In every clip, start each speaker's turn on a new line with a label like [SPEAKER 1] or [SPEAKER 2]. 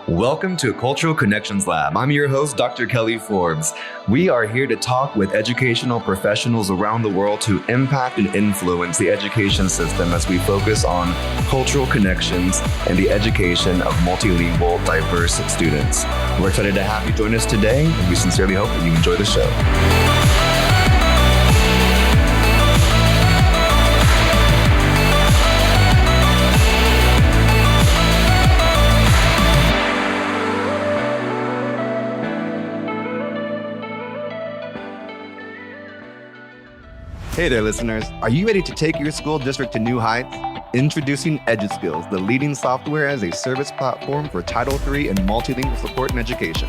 [SPEAKER 1] Welcome to Cultural Connections Lab. I'm your host, Dr. Kelly Forbes. We are here to talk with educational professionals around the world to impact and influence the education system as we focus on cultural connections and the education of multilingual, diverse students. We're excited to have you join us today, and we sincerely hope that you enjoy the show. Hey there, listeners. Are you ready to take your school district to new heights? Introducing EduSkills, the leading software as a service platform for Title III and multilingual support in education.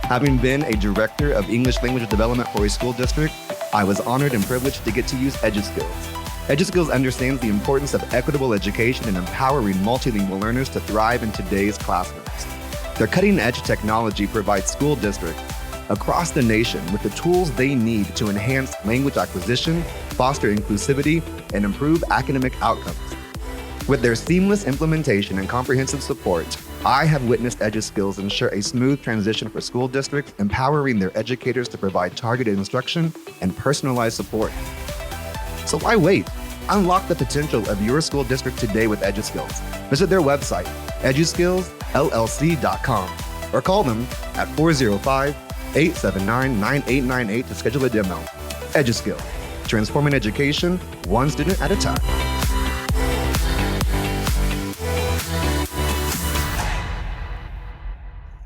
[SPEAKER 1] Having been a director of English language development for a school district, I was honored and privileged to get to use EduSkills. EduSkills understands the importance of equitable education and empowering multilingual learners to thrive in today's classrooms. Their cutting-edge technology provides school districts across the nation with the tools they need to enhance language acquisition, foster inclusivity, and improve academic outcomes. With their seamless implementation and comprehensive support, I have witnessed EduSkills ensure a smooth transition for school districts, empowering their educators to provide targeted instruction and personalized support. So why wait? Unlock the potential of your school district today with EduSkills. Visit their website, eduskillsllc.com, or call them at 405-879-9898 to schedule a demo. EduSkills, transforming education one student at a time.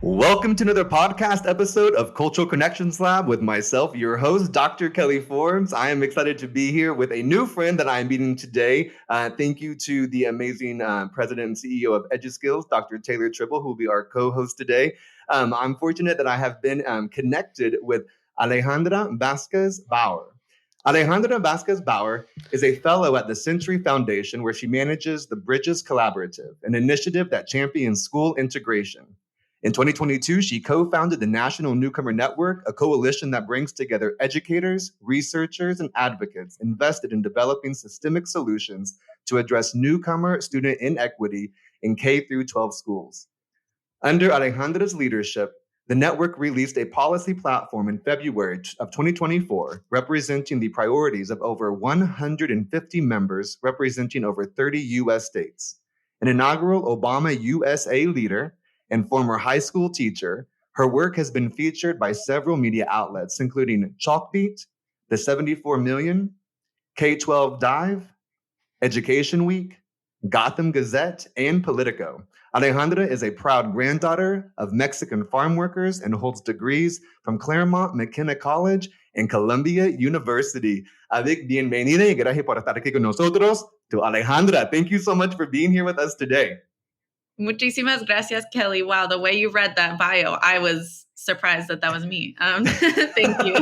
[SPEAKER 1] Welcome to another podcast episode of Cultural Connections Lab with myself, your host, Dr. Kelly Forbes. I am excited to be here with a new friend that I am meeting today. Thank you to the amazing president and CEO of EduSkills, Dr. Taylor Tribble, who will be our co-host today. I'm fortunate that I have been connected with Alejandra Vázquez Baur. Alejandra Vázquez Baur is a fellow at the Century Foundation, where she manages the Bridges Collaborative, an initiative that champions school integration. In 2022, she co-founded the National Newcomer Network, a coalition that brings together educators, researchers, and advocates invested in developing systemic solutions to address newcomer student inequity in K-12 schools. Under Alejandra's leadership, the network released a policy platform in February of 2024, representing the priorities of over 150 members representing over 30 U.S. states. An inaugural Obama USA leader and former high school teacher, her work has been featured by several media outlets, including Chalkbeat, The 74 Million, K-12 Dive, Education Week, Gotham Gazette, and Politico. Alejandra is a proud granddaughter of Mexican farm workers and holds degrees from Claremont McKenna College and Columbia University. A big bienvenida y gracias por estar aquí con nosotros to Alejandra. Thank you so much for being here with us today.
[SPEAKER 2] Muchísimas gracias, Kelly. Wow, the way you read that bio, I was surprised that was me. Thank you.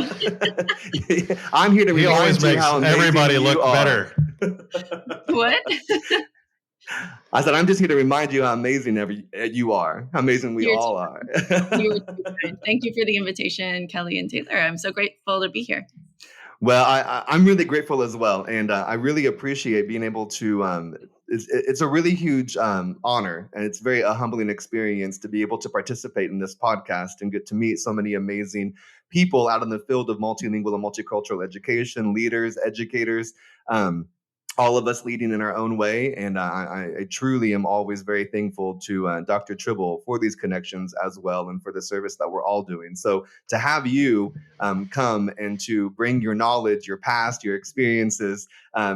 [SPEAKER 1] I'm here to
[SPEAKER 3] remind you how everybody look better.
[SPEAKER 2] What?
[SPEAKER 1] I said, I'm just here to remind you how amazing you are, how amazing we all are.
[SPEAKER 2] You're too kind. Thank you for the invitation, Kelly and Taylor. I'm so grateful to be here.
[SPEAKER 1] Well, I'm really grateful as well. And I really appreciate being able to, it's a really huge honor, and it's a humbling experience to be able to participate in this podcast and get to meet so many amazing people out in the field of multilingual and multicultural education, leaders, educators, all of us leading in our own way. And I truly am always very thankful to Dr. Tribble for these connections as well, and for the service that we're all doing. So to have you come and to bring your knowledge, your past, your experiences,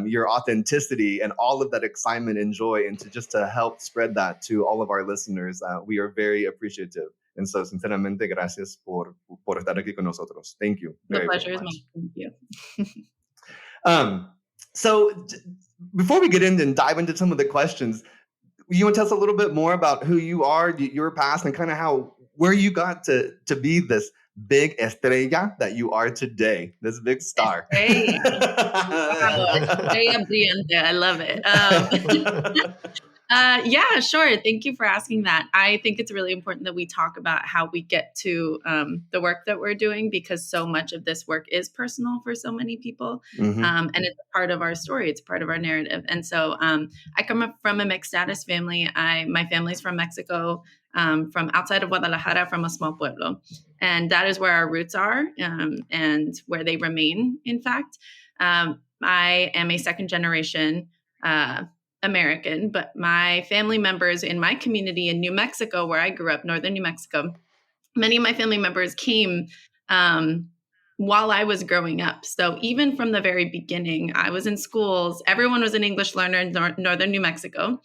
[SPEAKER 1] your authenticity, and all of that excitement and joy, and to help spread that to all of our listeners, we are very appreciative. And so, sinceramente, gracias por estar aquí con nosotros. Thank you.
[SPEAKER 2] The pleasure is mine. Thank you.
[SPEAKER 1] So before we get in and dive into some of the questions, you want to tell us a little bit more about who you are, your past, and kind of where you got to be this big estrella that you are today, this big star.
[SPEAKER 2] Hey. Estrella brillante. I love it. Yeah, sure. Thank you for asking that. I think it's really important that we talk about how we get to the work that we're doing, because so much of this work is personal for so many people.
[SPEAKER 1] Mm-hmm.
[SPEAKER 2] And it's part of our story. It's part of our narrative. And so I come from a mixed status family. My family's from Mexico. from outside of Guadalajara, from a small pueblo. And that is where our roots are, and where they remain, in fact. I am a second generation American, but my family members in my community in New Mexico, where I grew up, northern New Mexico, many of my family members came while I was growing up. So even from the very beginning, I was in schools. Everyone was an English learner in northern New Mexico.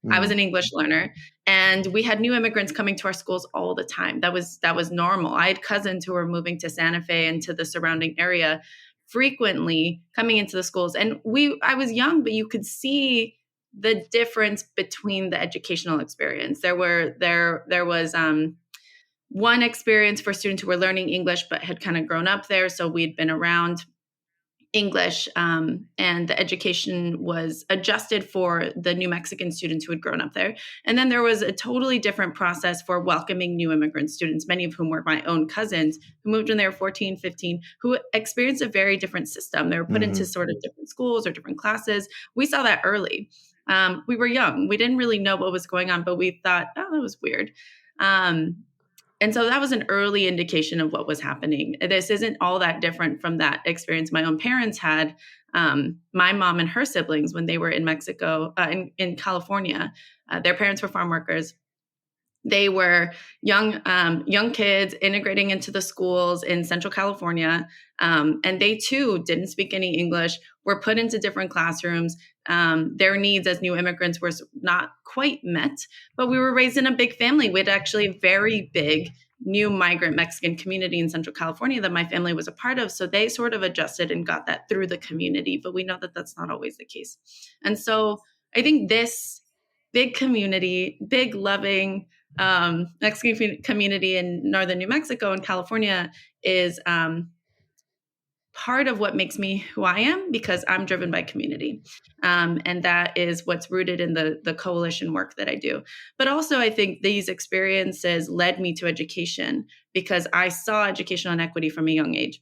[SPEAKER 2] I was an English learner, and we had new immigrants coming to our schools all the time. That was normal. I had cousins who were moving to Santa Fe and to the surrounding area frequently, coming into the schools. And I was young, but you could see the difference between the educational experience. There was one experience for students who were learning English but had kind of grown up there, so we'd been around English, and the education was adjusted for the New Mexican students who had grown up there. And then there was a totally different process for welcoming new immigrant students, many of whom were my own cousins who moved when they were 14, 15, who experienced a very different system. They were put into sort of different schools or different classes. We saw that early. We were young. We didn't really know what was going on, but we thought, oh, that was weird. And so that was an early indication of what was happening. This isn't all that different from that experience my own parents had. My mom and her siblings, when they were in Mexico, in California, their parents were farm workers. They were young kids integrating into the schools in Central California. And they too didn't speak any English, were put into different classrooms. Their needs as new immigrants were not quite met, but we were raised in a big family. We had actually a very big new migrant Mexican community in Central California that my family was a part of. So they sort of adjusted and got that through the community, but we know that that's not always the case. And so I think this big community, big loving Mexican community in northern New Mexico and California is part of what makes me who I am, because I'm driven by community. And that is what's rooted in the coalition work that I do. But also, I think these experiences led me to education, because I saw educational inequity from a young age.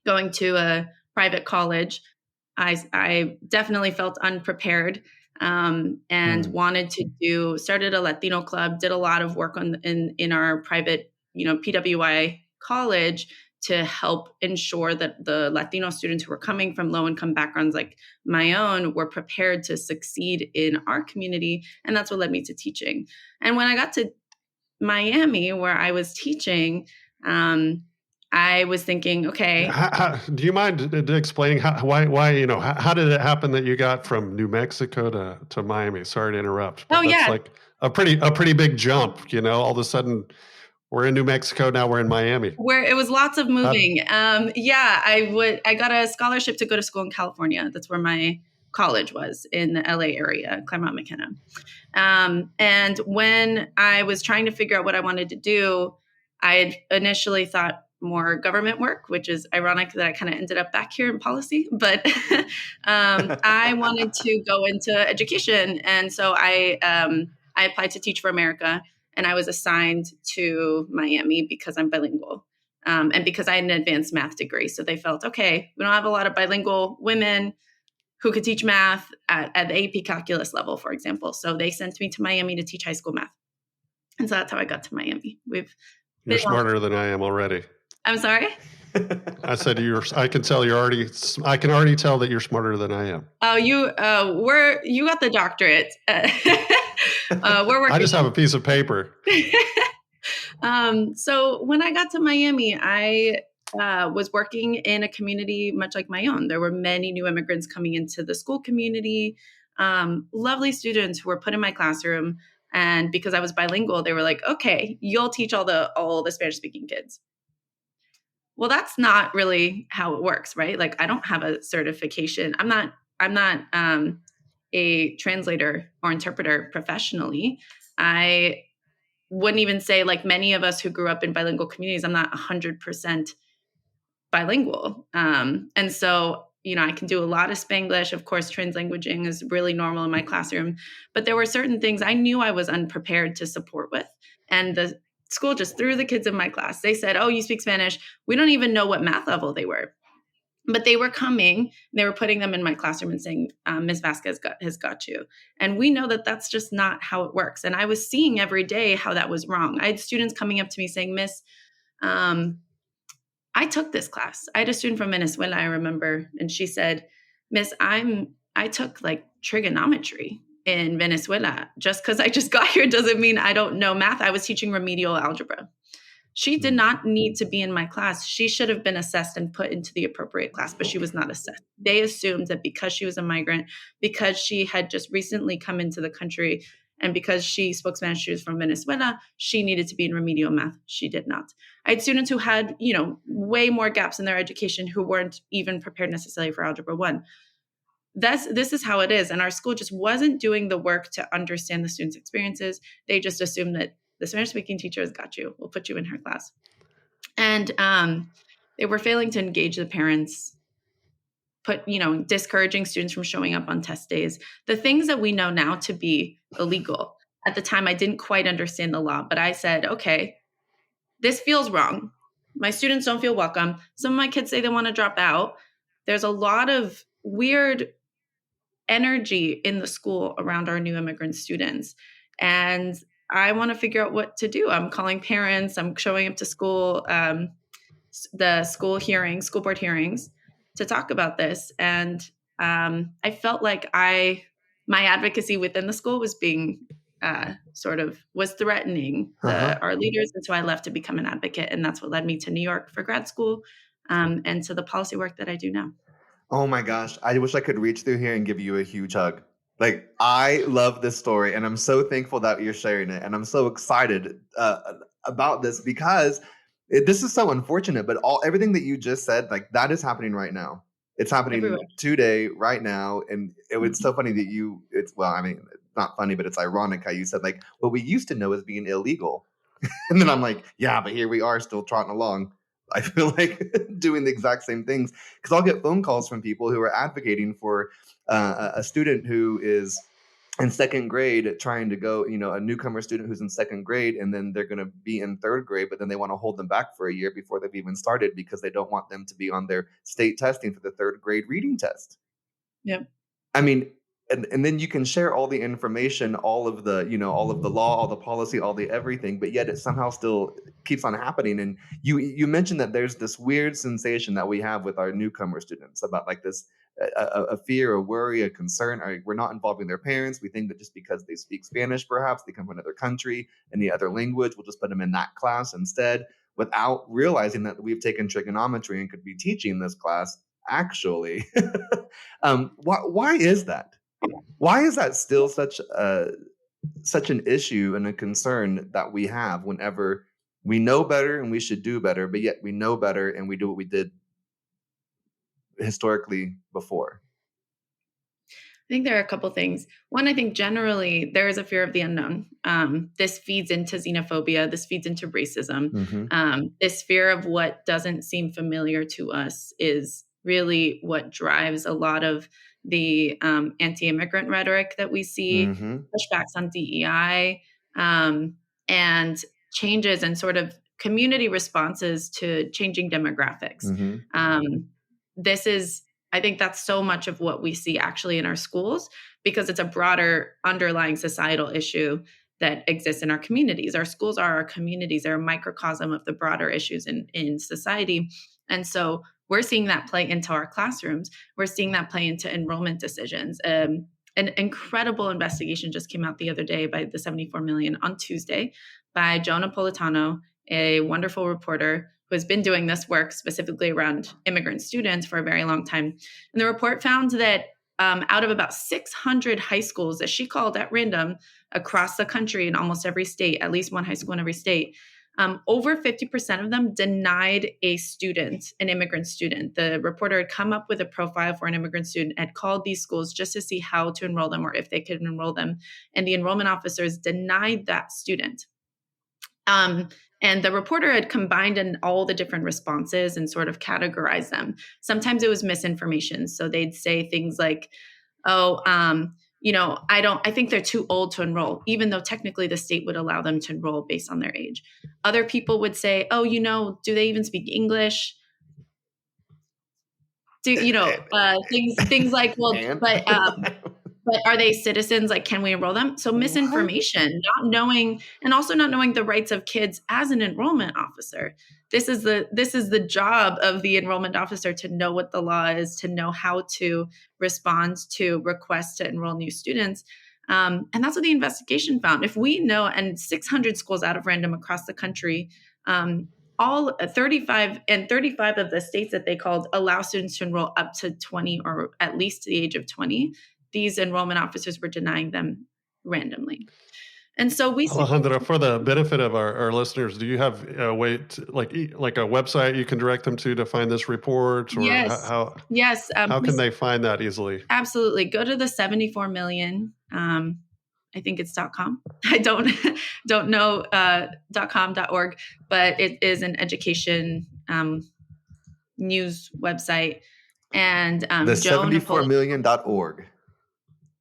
[SPEAKER 2] Going to a private college, I definitely felt unprepared, and wanted to started a Latino club, did a lot of work in our private, PWI college, to help ensure that the Latino students who were coming from low-income backgrounds like my own were prepared to succeed in our community. And that's what led me to teaching. And when I got to Miami, where I was teaching, I was thinking, okay.
[SPEAKER 3] Do you mind explaining why, how did it happen that you got from New Mexico to Miami? Sorry to interrupt. But that's like a pretty big jump, all of a sudden. We're in New Mexico, now we're in Miami. Where
[SPEAKER 2] it was lots of moving. I got a scholarship to go to school in California. That's where my college was, in the LA area, Claremont McKenna. And when I was trying to figure out what I wanted to do, I had initially thought more government work, which is ironic that I kind of ended up back here in policy. But I wanted to go into education. And so I applied to Teach for America. And I was assigned to Miami because I'm bilingual, and because I had an advanced math degree. So they felt, okay, we don't have a lot of bilingual women who could teach math at the AP calculus level, for example. So they sent me to Miami to teach high school math. And so that's how I got to Miami.
[SPEAKER 3] You're smarter than I am already.
[SPEAKER 2] I'm sorry?
[SPEAKER 3] I said I can already tell that you're smarter than I am.
[SPEAKER 2] Oh, you got the doctorate. We're working.
[SPEAKER 3] I just have a piece of paper.
[SPEAKER 2] So when I got to Miami, I was working in a community much like my own. There were many new immigrants coming into the school community, lovely students who were put in my classroom. And because I was bilingual, they were like, okay, you'll teach all the Spanish speaking kids. Well, that's not really how it works, right? Like, I don't have a certification. I'm not a translator or interpreter professionally. I wouldn't even say, like many of us who grew up in bilingual communities, I'm not 100% bilingual. And so, I can do a lot of Spanglish. Of course, translanguaging is really normal in my classroom. But there were certain things I knew I was unprepared to support with. And the school just threw the kids in my class. They said, oh, you speak Spanish. We don't even know what math level they were. But they were coming, they were putting them in my classroom and saying, Ms. Vázquez has got you. And we know that that's just not how it works. And I was seeing every day how that was wrong. I had students coming up to me saying, Miss, I took this class. I had a student from Venezuela, I remember, and she said, Miss, I took like trigonometry in Venezuela. Just because I just got here doesn't mean I don't know math. I was teaching remedial algebra. She did not need to be in my class. She should have been assessed and put into the appropriate class, but she was not assessed. They assumed that because she was a migrant, because she had just recently come into the country, and because she spoke Spanish, she was from Venezuela, she needed to be in remedial math. She did not. I had students who had, way more gaps in their education who weren't even prepared necessarily for Algebra 1. This is how it is. And our school just wasn't doing the work to understand the students' experiences. They just assumed that the Spanish-speaking teacher has got you. We'll put you in her class. And they were failing to engage the parents, discouraging students from showing up on test days. The things that we know now to be illegal. At the time, I didn't quite understand the law, but I said, okay, this feels wrong. My students don't feel welcome. Some of my kids say they want to drop out. There's a lot of weird energy in the school around our new immigrant students. And I want to figure out what to do. I'm calling parents. I'm showing up to school, the school board hearings to talk about this. And I felt like my advocacy within the school was being was threatening our leaders. And so I left to become an advocate. And that's what led me to New York for grad school and to the policy work that I do now.
[SPEAKER 1] Oh my gosh. I wish I could reach through here and give you a huge hug. Like, I love this story, and I'm so thankful that you're sharing it. And I'm so excited about this because this is so unfortunate, but everything that you just said, like, that is happening right now. It's happening everywhere. Today, right now. And it's so funny that it's not funny, but it's ironic how you said, like, what we used to know as being illegal. And then I'm like, yeah, but here we are still trotting along. I feel like doing the exact same things, because I'll get phone calls from people who are advocating for a student who is in second grade trying to go, a newcomer student who's in second grade, and then they're going to be in third grade, but then they want to hold them back for a year before they've even started because they don't want them to be on their state testing for the third grade reading test.
[SPEAKER 2] Yep.
[SPEAKER 1] I mean, and then you can share all the information, all of the law, all the policy, all the everything, but yet it somehow still keeps on happening. And you mentioned that there's this weird sensation that we have with our newcomer students about like this, a fear, a worry, a concern. We're not involving their parents. We think that just because they speak Spanish, perhaps they come from another country, any other language, we'll just put them in that class instead, without realizing that we've taken trigonometry and could be teaching this class actually. Why is that? Why is that still such an issue and a concern that we have whenever we know better and we should do better, but yet we know better and we do what we did historically before?
[SPEAKER 2] I think there are a couple things. One, I think generally there is a fear of the unknown. This feeds into xenophobia. This feeds into racism. Mm-hmm. This fear of what doesn't seem familiar to us is really what drives a lot of the anti-immigrant rhetoric that we see, mm-hmm. pushbacks on DEI, and changes and sort of community responses to changing demographics. Mm-hmm. I think that's so much of what we see actually in our schools, because it's a broader underlying societal issue that exists in our communities. Our schools are our communities. They're a microcosm of the broader issues in society. And so we're seeing that play into our classrooms. We're seeing that play into enrollment decisions. An incredible investigation just came out the other day by the 74 Million on Tuesday by Joe Napolitano, a wonderful reporter who has been doing this work specifically around immigrant students for a very long time. And the report found that out of about 600 high schools that she called at random across the country in almost every state, at least one high school in every state, over 50% of them denied an immigrant student. The reporter had come up with a profile for an immigrant student, had called these schools just to see how to enroll them or if they could enroll them. And the enrollment officers denied that student. And the reporter had combined in all the different responses and sort of categorized them. Sometimes it was misinformation. So they'd say things like, I think they're too old to enroll, even though technically the state would allow them to enroll based on their age. Other people would say, do they even speak English? things like, well, but are they citizens? Like, can we enroll them? So misinformation, not knowing the rights of kids as an enrollment officer. This is the job of the enrollment officer, to know what the law is, to know how to respond to requests to enroll new students. And that's what the investigation found. If we know, and 600 schools out of random across the country, all 35 of the states that they called allow students to enroll up to 20 or at least the age of 20. These enrollment officers were denying them randomly. And so
[SPEAKER 3] Alejandra, for the benefit of our listeners, do you have a way to, like a website you can direct them to find this report? Or
[SPEAKER 2] yes.
[SPEAKER 3] How can they find that easily?
[SPEAKER 2] Absolutely. Go to the 74 million. I think it's .com. I don't know .com.org, but it is an education news website. And
[SPEAKER 1] the 74million.org.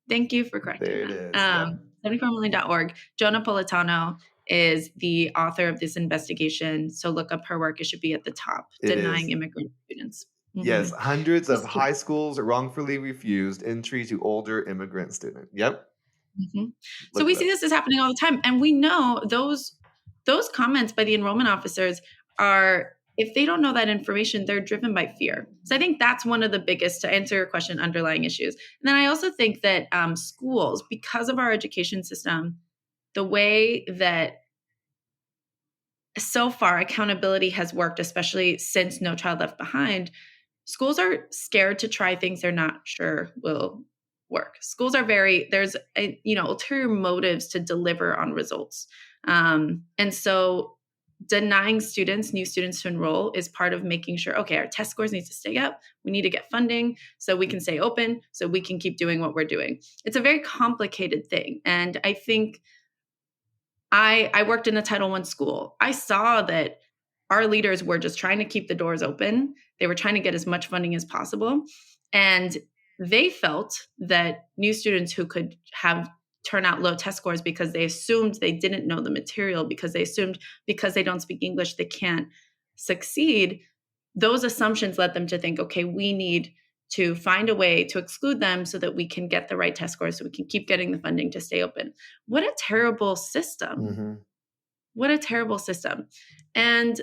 [SPEAKER 2] Thank you for correcting
[SPEAKER 1] there
[SPEAKER 2] that.
[SPEAKER 1] It is.
[SPEAKER 2] 74million.org. Joe Napolitano is the author of this investigation. So look up her work. It should be at the top. Denying immigrant students.
[SPEAKER 1] Mm-hmm. Yes, hundreds of high schools wrongfully refused entry to older immigrant students. Yep.
[SPEAKER 2] Mm-hmm. So we see this is happening all the time. And we know those comments by the enrollment officers are, if they don't know that information, they're driven by fear. So I think that's one of the biggest, to answer your question, underlying issues. And then I also think that schools, because of our education system, the way that so far accountability has worked, especially since No Child Left Behind, schools are scared to try things they're not sure will work. Schools are there's ulterior motives to deliver on results. And so denying new students to enroll is part of making sure, okay, our test scores need to stay up. We need to get funding so we can stay open, so we can keep doing what we're doing. It's a very complicated thing. And I think I worked in a Title I school. I saw that our leaders were just trying to keep the doors open. They were trying to get as much funding as possible. And they felt that new students who could turn out low test scores because they assumed they didn't know the material, because they assumed because they don't speak English, they can't succeed. Those assumptions led them to think, okay, we need to find a way to exclude them so that we can get the right test scores, so we can keep getting the funding to stay open. What a terrible system. Mm-hmm. What a terrible system. And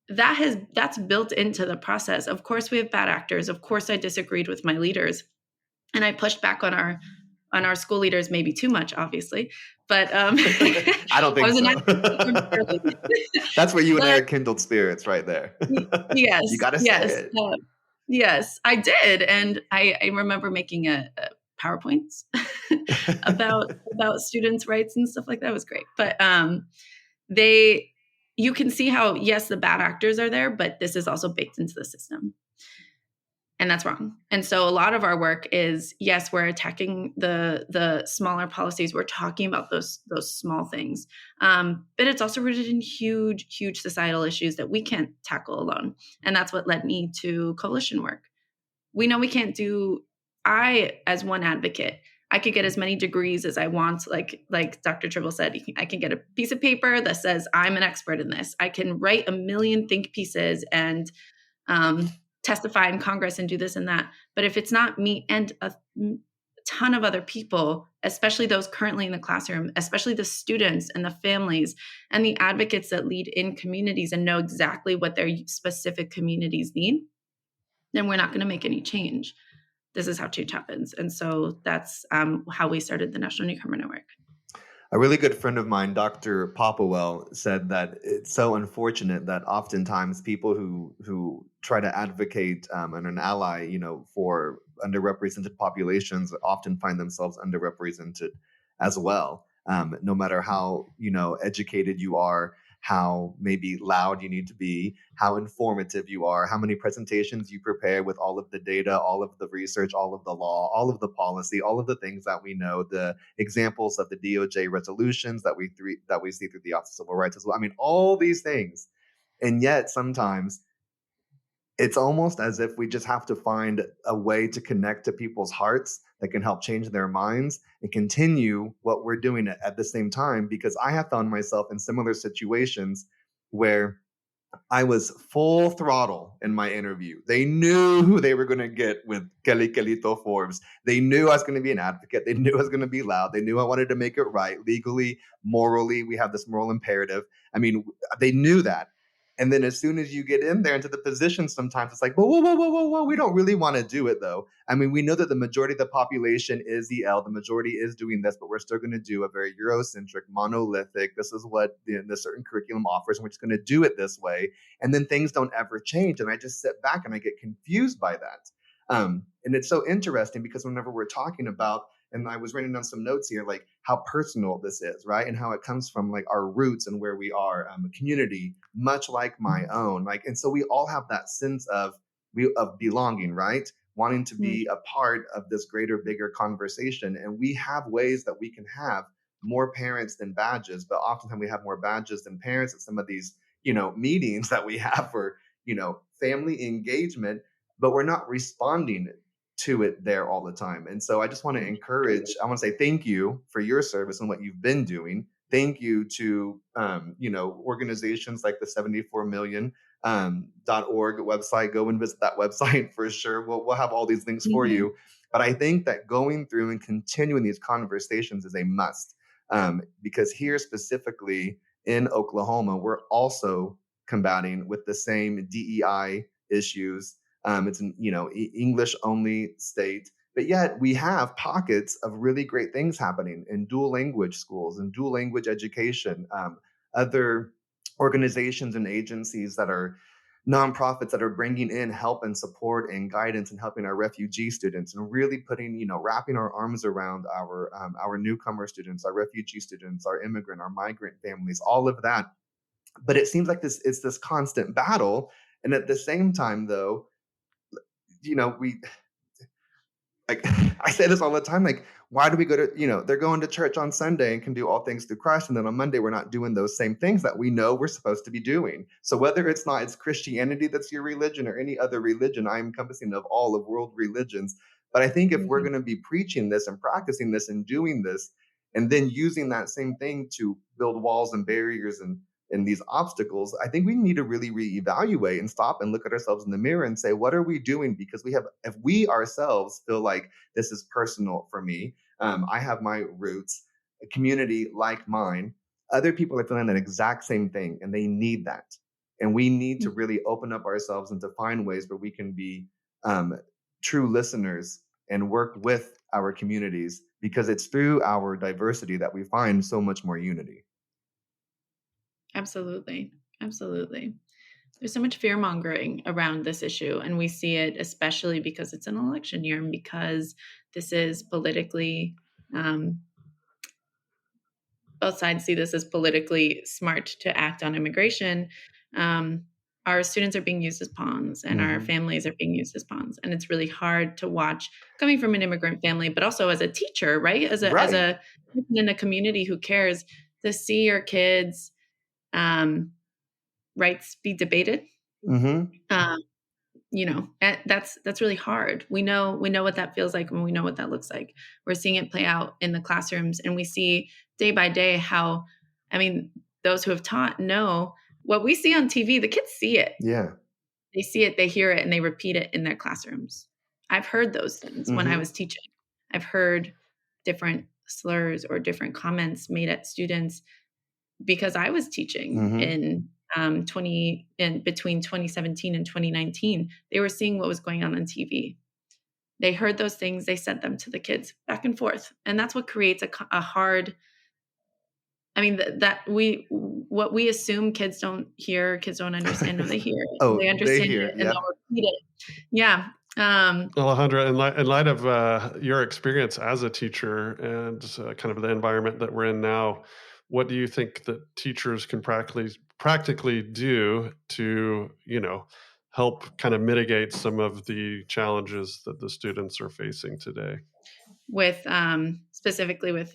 [SPEAKER 2] that's built into the process. Of course, we have bad actors. Of course, I disagreed with my leaders, and I pushed back on our school leaders, maybe too much, obviously. But
[SPEAKER 1] I don't think so. That's where you and I kindled spirits right there.
[SPEAKER 2] Yes,
[SPEAKER 1] you got to say it.
[SPEAKER 2] Yes, I did, and I remember making a PowerPoint about students' rights and stuff like that. It was great, but you can see how, yes, the bad actors are there, but this is also baked into the system. And that's wrong. And so a lot of our work is, yes, we're attacking the smaller policies. We're talking about those small things. But it's also rooted in huge, huge societal issues that we can't tackle alone. And that's what led me to coalition work. We know we can't as one advocate, I could get as many degrees as I want. Like Dr. Tribble said, I can get a piece of paper that says I'm an expert in this. I can write a million think pieces and testify in Congress and do this and that. But if it's not me and a ton of other people, especially those currently in the classroom, especially the students and the families and the advocates that lead in communities and know exactly what their specific communities need, then we're not going to make any change. This is how change happens. And so that's how we started the National Newcomer Network.
[SPEAKER 1] A really good friend of mine, Dr. Popowell, said that it's so unfortunate that oftentimes people who try to advocate and an ally, for underrepresented populations often find themselves underrepresented as well. No matter how, educated you are, how maybe loud you need to be, how informative you are, how many presentations you prepare with all of the data, all of the research, all of the law, all of the policy, all of the things that we know, the examples of the DOJ resolutions that we see through the Office of Civil Rights as well. I mean, all these things. And yet sometimes it's almost as if we just have to find a way to connect to people's hearts that can help change their minds and continue what we're doing at the same time. Because I have found myself in similar situations where I was full throttle in my interview. They knew who they were going to get with Kelly Kelito Forbes. They knew I was going to be an advocate. They knew I was going to be loud. They knew I wanted to make it right legally, morally. We have this moral imperative. I mean, they knew that. And then as soon as you get in there into the position, sometimes it's like, whoa. We don't really want to do it, though. I mean, we know that the majority of the population is the L. The majority is doing this, but we're still going to do a very Eurocentric, monolithic. This is what the certain curriculum offers, and we're just going to do it this way. And then things don't ever change. And I just sit back and I get confused by that. And it's so interesting because whenever we're talking about, and I was writing down some notes here, like how personal this is, right? And how it comes from like our roots and where we are, a community, much like my own. Like, and so we all have that sense of belonging, right? Wanting to be a part of this greater, bigger conversation. And we have ways that we can have more parents than badges, but oftentimes we have more badges than parents at some of these, meetings that we have for, family engagement, but we're not responding to it there all the time. And so I just want to I want to say thank you for your service and what you've been doing. Thank you to, organizations like the 74 million .org website. Go and visit that website for sure. We'll have all these links for you. But I think that going through and continuing these conversations is a must, because here specifically in Oklahoma, we're also combating with the same DEI issues. It's an English only state, but yet we have pockets of really great things happening in dual language schools and dual language education. Other organizations and agencies that are nonprofits that are bringing in help and support and guidance and helping our refugee students and really putting, wrapping our arms around our newcomer students, our refugee students, our immigrant, our migrant families, all of that. But it seems like it's this constant battle. And at the same time, though, we, like, I say this all the time, like, why do we go to, they're going to church on Sunday and can do all things through Christ. And then on Monday, we're not doing those same things that we know we're supposed to be doing. So whether it's Christianity that's your religion or any other religion, I'm encompassing of all of world religions. But I think if we're going to be preaching this and practicing this and doing this, and then using that same thing to build walls and barriers and these obstacles, I think we need to really reevaluate and stop and look at ourselves in the mirror and say, what are we doing? Because if we ourselves feel like this is personal for me, I have my roots, a community like mine, other people are feeling that exact same thing, and they need that. And we need to really open up ourselves and to find ways where we can be true listeners and work with our communities, because it's through our diversity that we find so much more unity.
[SPEAKER 2] Absolutely. There's so much fear mongering around this issue, and we see it especially because it's an election year and because this is politically, both sides see this as politically smart to act on immigration. Our students are being used as pawns, and our families are being used as pawns. And it's really hard to watch, coming from an immigrant family, but also as a teacher, right? As a person in a community who cares, to see your kids rights be debated. That's really hard. We know what that feels like, and we know what that looks like. We're seeing it play out in the classrooms, and we see day by day how, those who have taught know what we see on TV. The kids see it.
[SPEAKER 1] Yeah.
[SPEAKER 2] They see it, they hear it, and they repeat it in their classrooms. I've heard those things when I was teaching. I've heard different slurs or different comments made at students because I was teaching in between 2017 and 2019. They were seeing what was going on TV. They heard those things. They sent them to the kids back and forth. And that's what creates a hard, what we assume kids don't hear, kids don't understand. No, they hear it. They understand it, and they'll repeat it. Yeah.
[SPEAKER 3] Alejandra, in light of your experience as a teacher and kind of the environment that we're in now, what do you think that teachers can practically do to, help kind of mitigate some of the challenges that the students are facing today?
[SPEAKER 2] With specifically with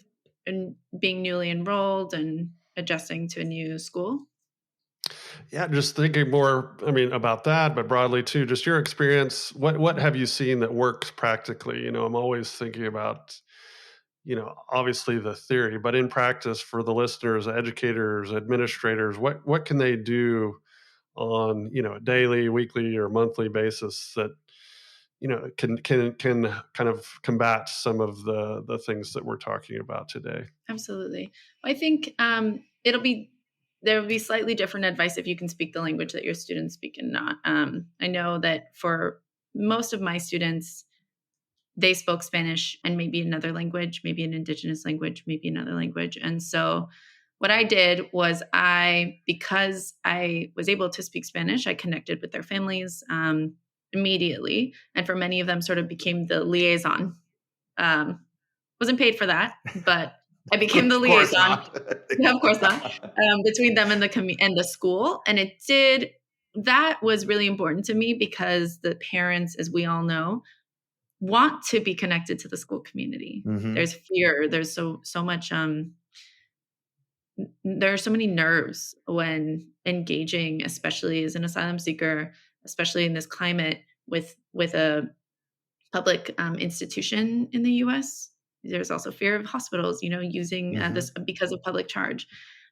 [SPEAKER 2] being newly enrolled and adjusting to a new school?
[SPEAKER 3] Yeah, just thinking more, about that, but broadly too, just your experience. What have you seen that works practically? I'm always thinking about, obviously the theory, but in practice for the listeners, educators, administrators, what can they do on, a daily, weekly, or monthly basis that, can kind of combat some of the things that we're talking about today?
[SPEAKER 2] Absolutely. I think there will be slightly different advice if you can speak the language that your students speak and not. I know that for most of my students, they spoke Spanish and maybe another language, maybe an indigenous language, maybe another language. And so what I did was because I was able to speak Spanish, I connected with their families immediately. And for many of them sort of became the liaison. Wasn't paid for that, but I became the liaison. No, of course not. Between them and the school. And that was really important to me because the parents, as we all know, want to be connected to the school community. Mm-hmm. There's fear. There's so much, there are so many nerves when engaging, especially as an asylum seeker, especially in this climate with a public institution in the U.S. There's also fear of hospitals, using this because of public charge.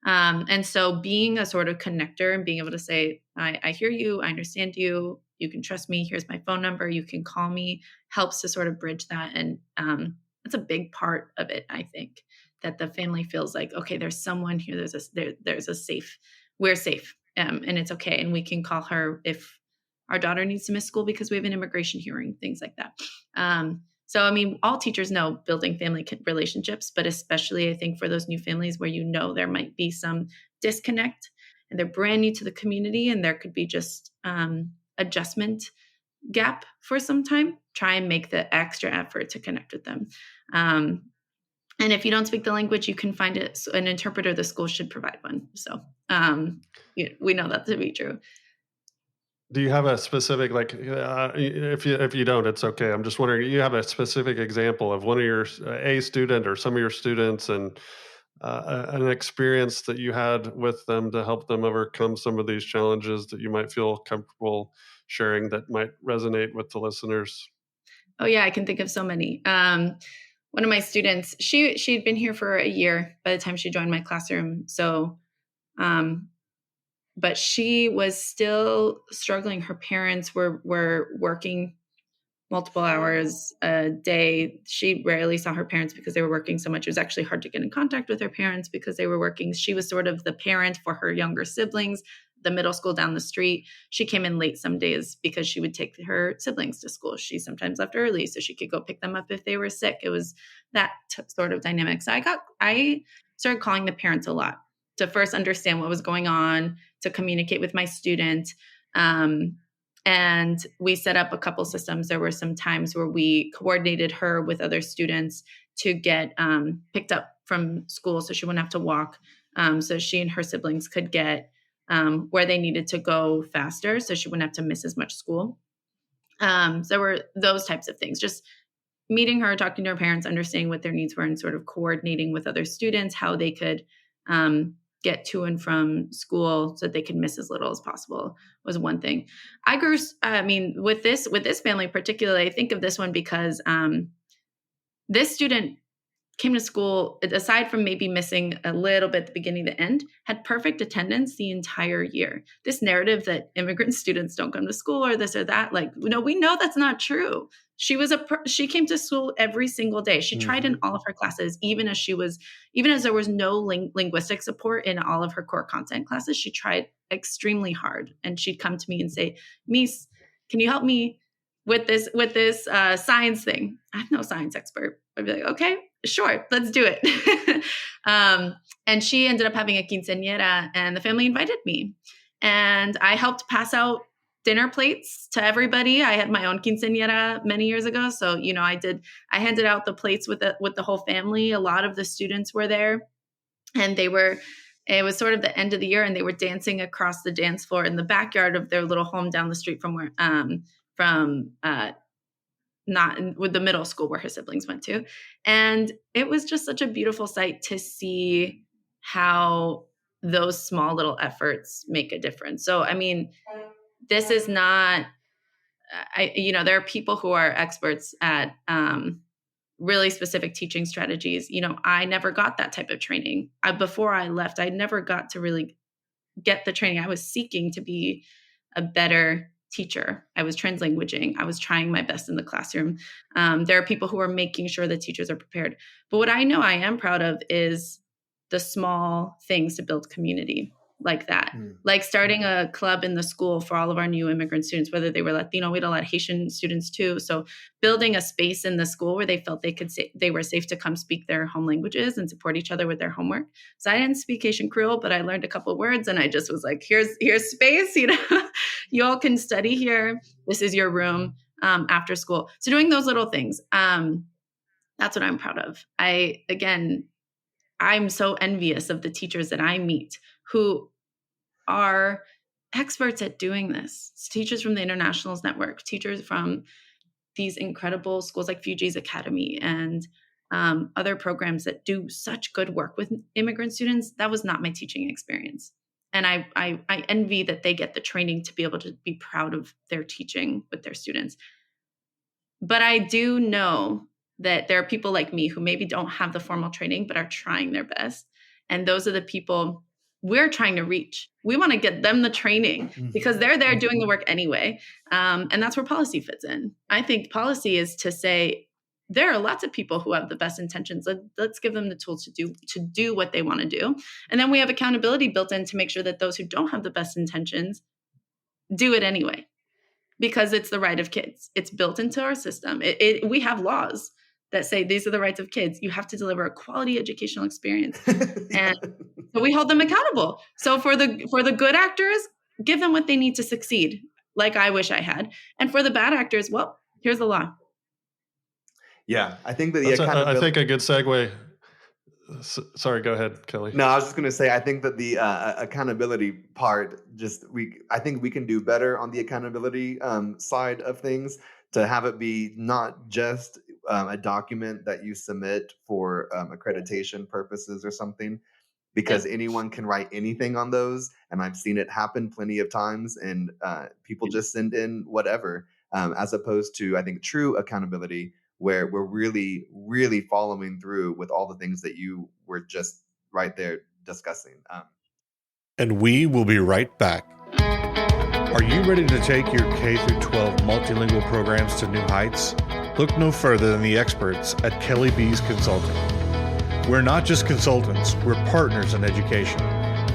[SPEAKER 2] And so being a sort of connector and being able to say, I hear you, I understand you, you can trust me, here's my phone number, you can call me, helps to sort of bridge that. And that's a big part of it, I think, that the family feels like, okay, there's someone here, there's a safe, we're safe, and it's okay. And we can call her if our daughter needs to miss school because we have an immigration hearing, things like that. So, I mean, all teachers know building family relationships, but especially I think for those new families where there might be some disconnect and they're brand new to the community and there could be just adjustment gap for some time, try and make the extra effort to connect with them. And if you don't speak the language, you can find an interpreter. The school should provide one. So we know that to be true.
[SPEAKER 3] Do you have a specific, if you don't, it's okay. I'm just wondering, you have a specific example of one of your a student or some of your students and an experience that you had with them to help them overcome some of these challenges that you might feel comfortable sharing that might resonate with the listeners?
[SPEAKER 2] Oh yeah, I can think of so many. One of my students, she'd been here for a year by the time she joined my classroom. So, but she was still struggling. Her parents were working multiple hours a day. She rarely saw her parents because they were working so much. It was actually hard to get in contact with her parents because they were working. She was sort of the parent for her younger siblings, the middle school down the street. She came in late some days because she would take her siblings to school. She sometimes left early so she could go pick them up if they were sick. It was that sort of dynamic. So I started calling the parents a lot to first understand what was going on, to communicate with my student. And we set up a couple systems. There were some times where we coordinated her with other students to get picked up from school so she wouldn't have to walk. So she and her siblings could get where they needed to go faster so she wouldn't have to miss as much school. So there were those types of things, just meeting her, talking to her parents, understanding what their needs were, and sort of coordinating with other students how they could get to and from school so that they could miss as little as possible was one thing. With this family particularly, I think of this one because this student came to school, aside from maybe missing a little bit at the beginning to the end, had perfect attendance the entire year. This narrative that immigrant students don't come to school or this or that, we know that's not true. She came to school every single day. She tried in all of her classes, even as there was no linguistic support in all of her core content classes. She tried extremely hard, and she'd come to me and say, "Miss, can you help me with this science thing?" I'm no science expert. I'd be like, "Okay, sure, let's do it." And she ended up having a quinceañera, and the family invited me, and I helped pass out dinner plates to everybody. I had my own quinceañera many years ago. So, I handed out the plates with the whole family. A lot of the students were there, and it was sort of the end of the year, and they were dancing across the dance floor in the backyard of their little home down the street from not with the middle school where her siblings went to. And it was just such a beautiful sight to see how those small little efforts make a difference. So, this is not, there are people who are experts at really specific teaching strategies. I never got that type of training. Before I left, I never got to really get the training. I was seeking to be a better teacher. I was translanguaging. I was trying my best in the classroom. There are people who are making sure that teachers are prepared. But what I know I am proud of is the small things to build community like that. Like starting a club in the school for all of our new immigrant students, whether they were Latino, we had a lot of Haitian students too. So building a space in the school where they felt they were safe to come speak their home languages and support each other with their homework. So I didn't speak Haitian Creole, but I learned a couple of words, and I just was like, here's space, you all can study here. This is your room after school. So doing those little things, that's what I'm proud of. I'm so envious of the teachers that I meet who are experts at doing this. It's teachers from the Internationals Network, teachers from these incredible schools like Fuji's Academy and other programs that do such good work with immigrant students. That was not my teaching experience. And I envy that they get the training to be able to be proud of their teaching with their students. But I do know that there are people like me who maybe don't have the formal training, but are trying their best. And those are the people we're trying to reach. We want to get them the training because they're there doing the work anyway. And that's where policy fits in. I think policy is to say, there are lots of people who have the best intentions. Let's give them the tools to do what they want to do. And then we have accountability built in to make sure that those who don't have the best intentions do it anyway, because it's the right of kids. It's built into our system. We have laws that say these are the rights of kids. You have to deliver a quality educational experience. And so we hold them accountable. So for the good actors, give them what they need to succeed, like I wish I had. And for the bad actors, well, here's the law.
[SPEAKER 1] Yeah, I think that
[SPEAKER 3] I think a good segue. Sorry, go ahead, Kelly.
[SPEAKER 1] No, I was just going to say, I think that the accountability part, I think we can do better on the accountability side of things, to have it be not just a document that you submit for accreditation purposes or something, because anyone can write anything on those. And I've seen it happen plenty of times, and people just send in whatever, as opposed to, I think, true accountability, where we're really, really following through with all the things that you were just right there discussing.
[SPEAKER 4] And we will be right back. Are you ready to take your K-12 multilingual programs to new heights? Look no further than the experts at Kelly B's Consulting. We're not just consultants, we're partners in education,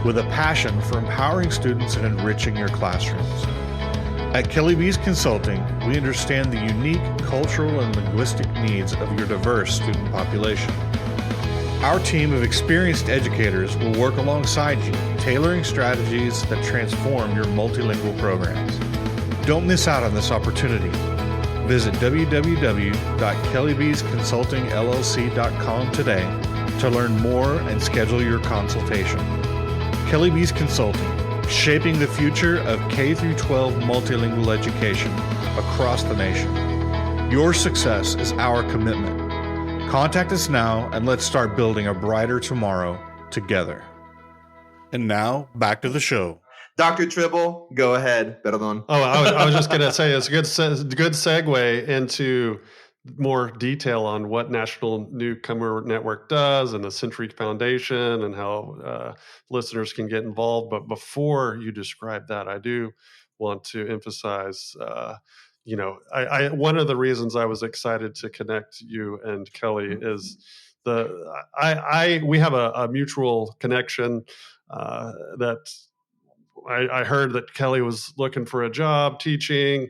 [SPEAKER 4] with a passion for empowering students and enriching your classrooms. At Kelly B's Consulting, we understand the unique cultural and linguistic needs of your diverse student population. Our team of experienced educators will work alongside you, tailoring strategies that transform your multilingual programs. Don't miss out on this opportunity. Visit www.kellybsconsultingllc.com today to learn more and schedule your consultation. Kelly B's Consulting, shaping the future of K-12 multilingual education across the nation. Your success is our commitment. Contact us now and let's start building a brighter tomorrow together. And now, back to the show.
[SPEAKER 1] Dr. Tribble, go ahead. Perdón.
[SPEAKER 3] Oh, I was just going to say, it's a good segue into more detail on what National Newcomer Network does and the Century Foundation and how listeners can get involved. But before you describe that, I do want to emphasize, one of the reasons I was excited to connect you and Kelly is we have a mutual connection that I heard that Kelly was looking for a job teaching.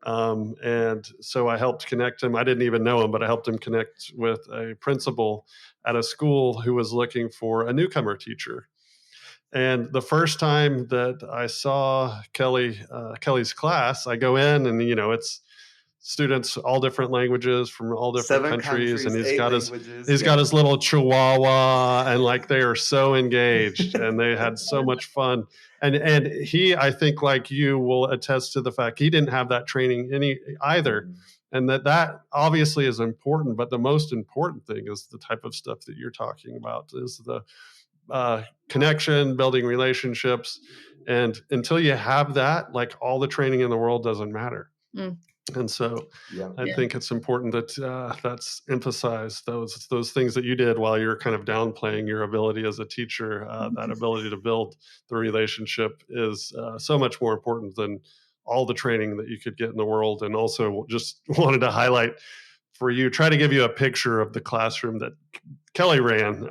[SPEAKER 3] And so I helped connect him. I didn't even know him, but I helped him connect with a principal at a school who was looking for a newcomer teacher. And the first time that I saw Kelly's class, I go in and, it's students, all different languages from all different countries. And he's got his little chihuahua, and they are so engaged and they had so much fun. And he, I think, like you, will attest to the fact he didn't have that training either. And that obviously is important, but the most important thing is the type of stuff that you're talking about, is the connection, building relationships. And until you have that, all the training in the world doesn't matter. And so I think it's important that that's emphasized, those things that you did while you're kind of downplaying your ability as a teacher. That ability to build the relationship is so much more important than all the training that you could get in the world. And also just wanted to highlight for you, try to give you a picture of the classroom that Kelly ran,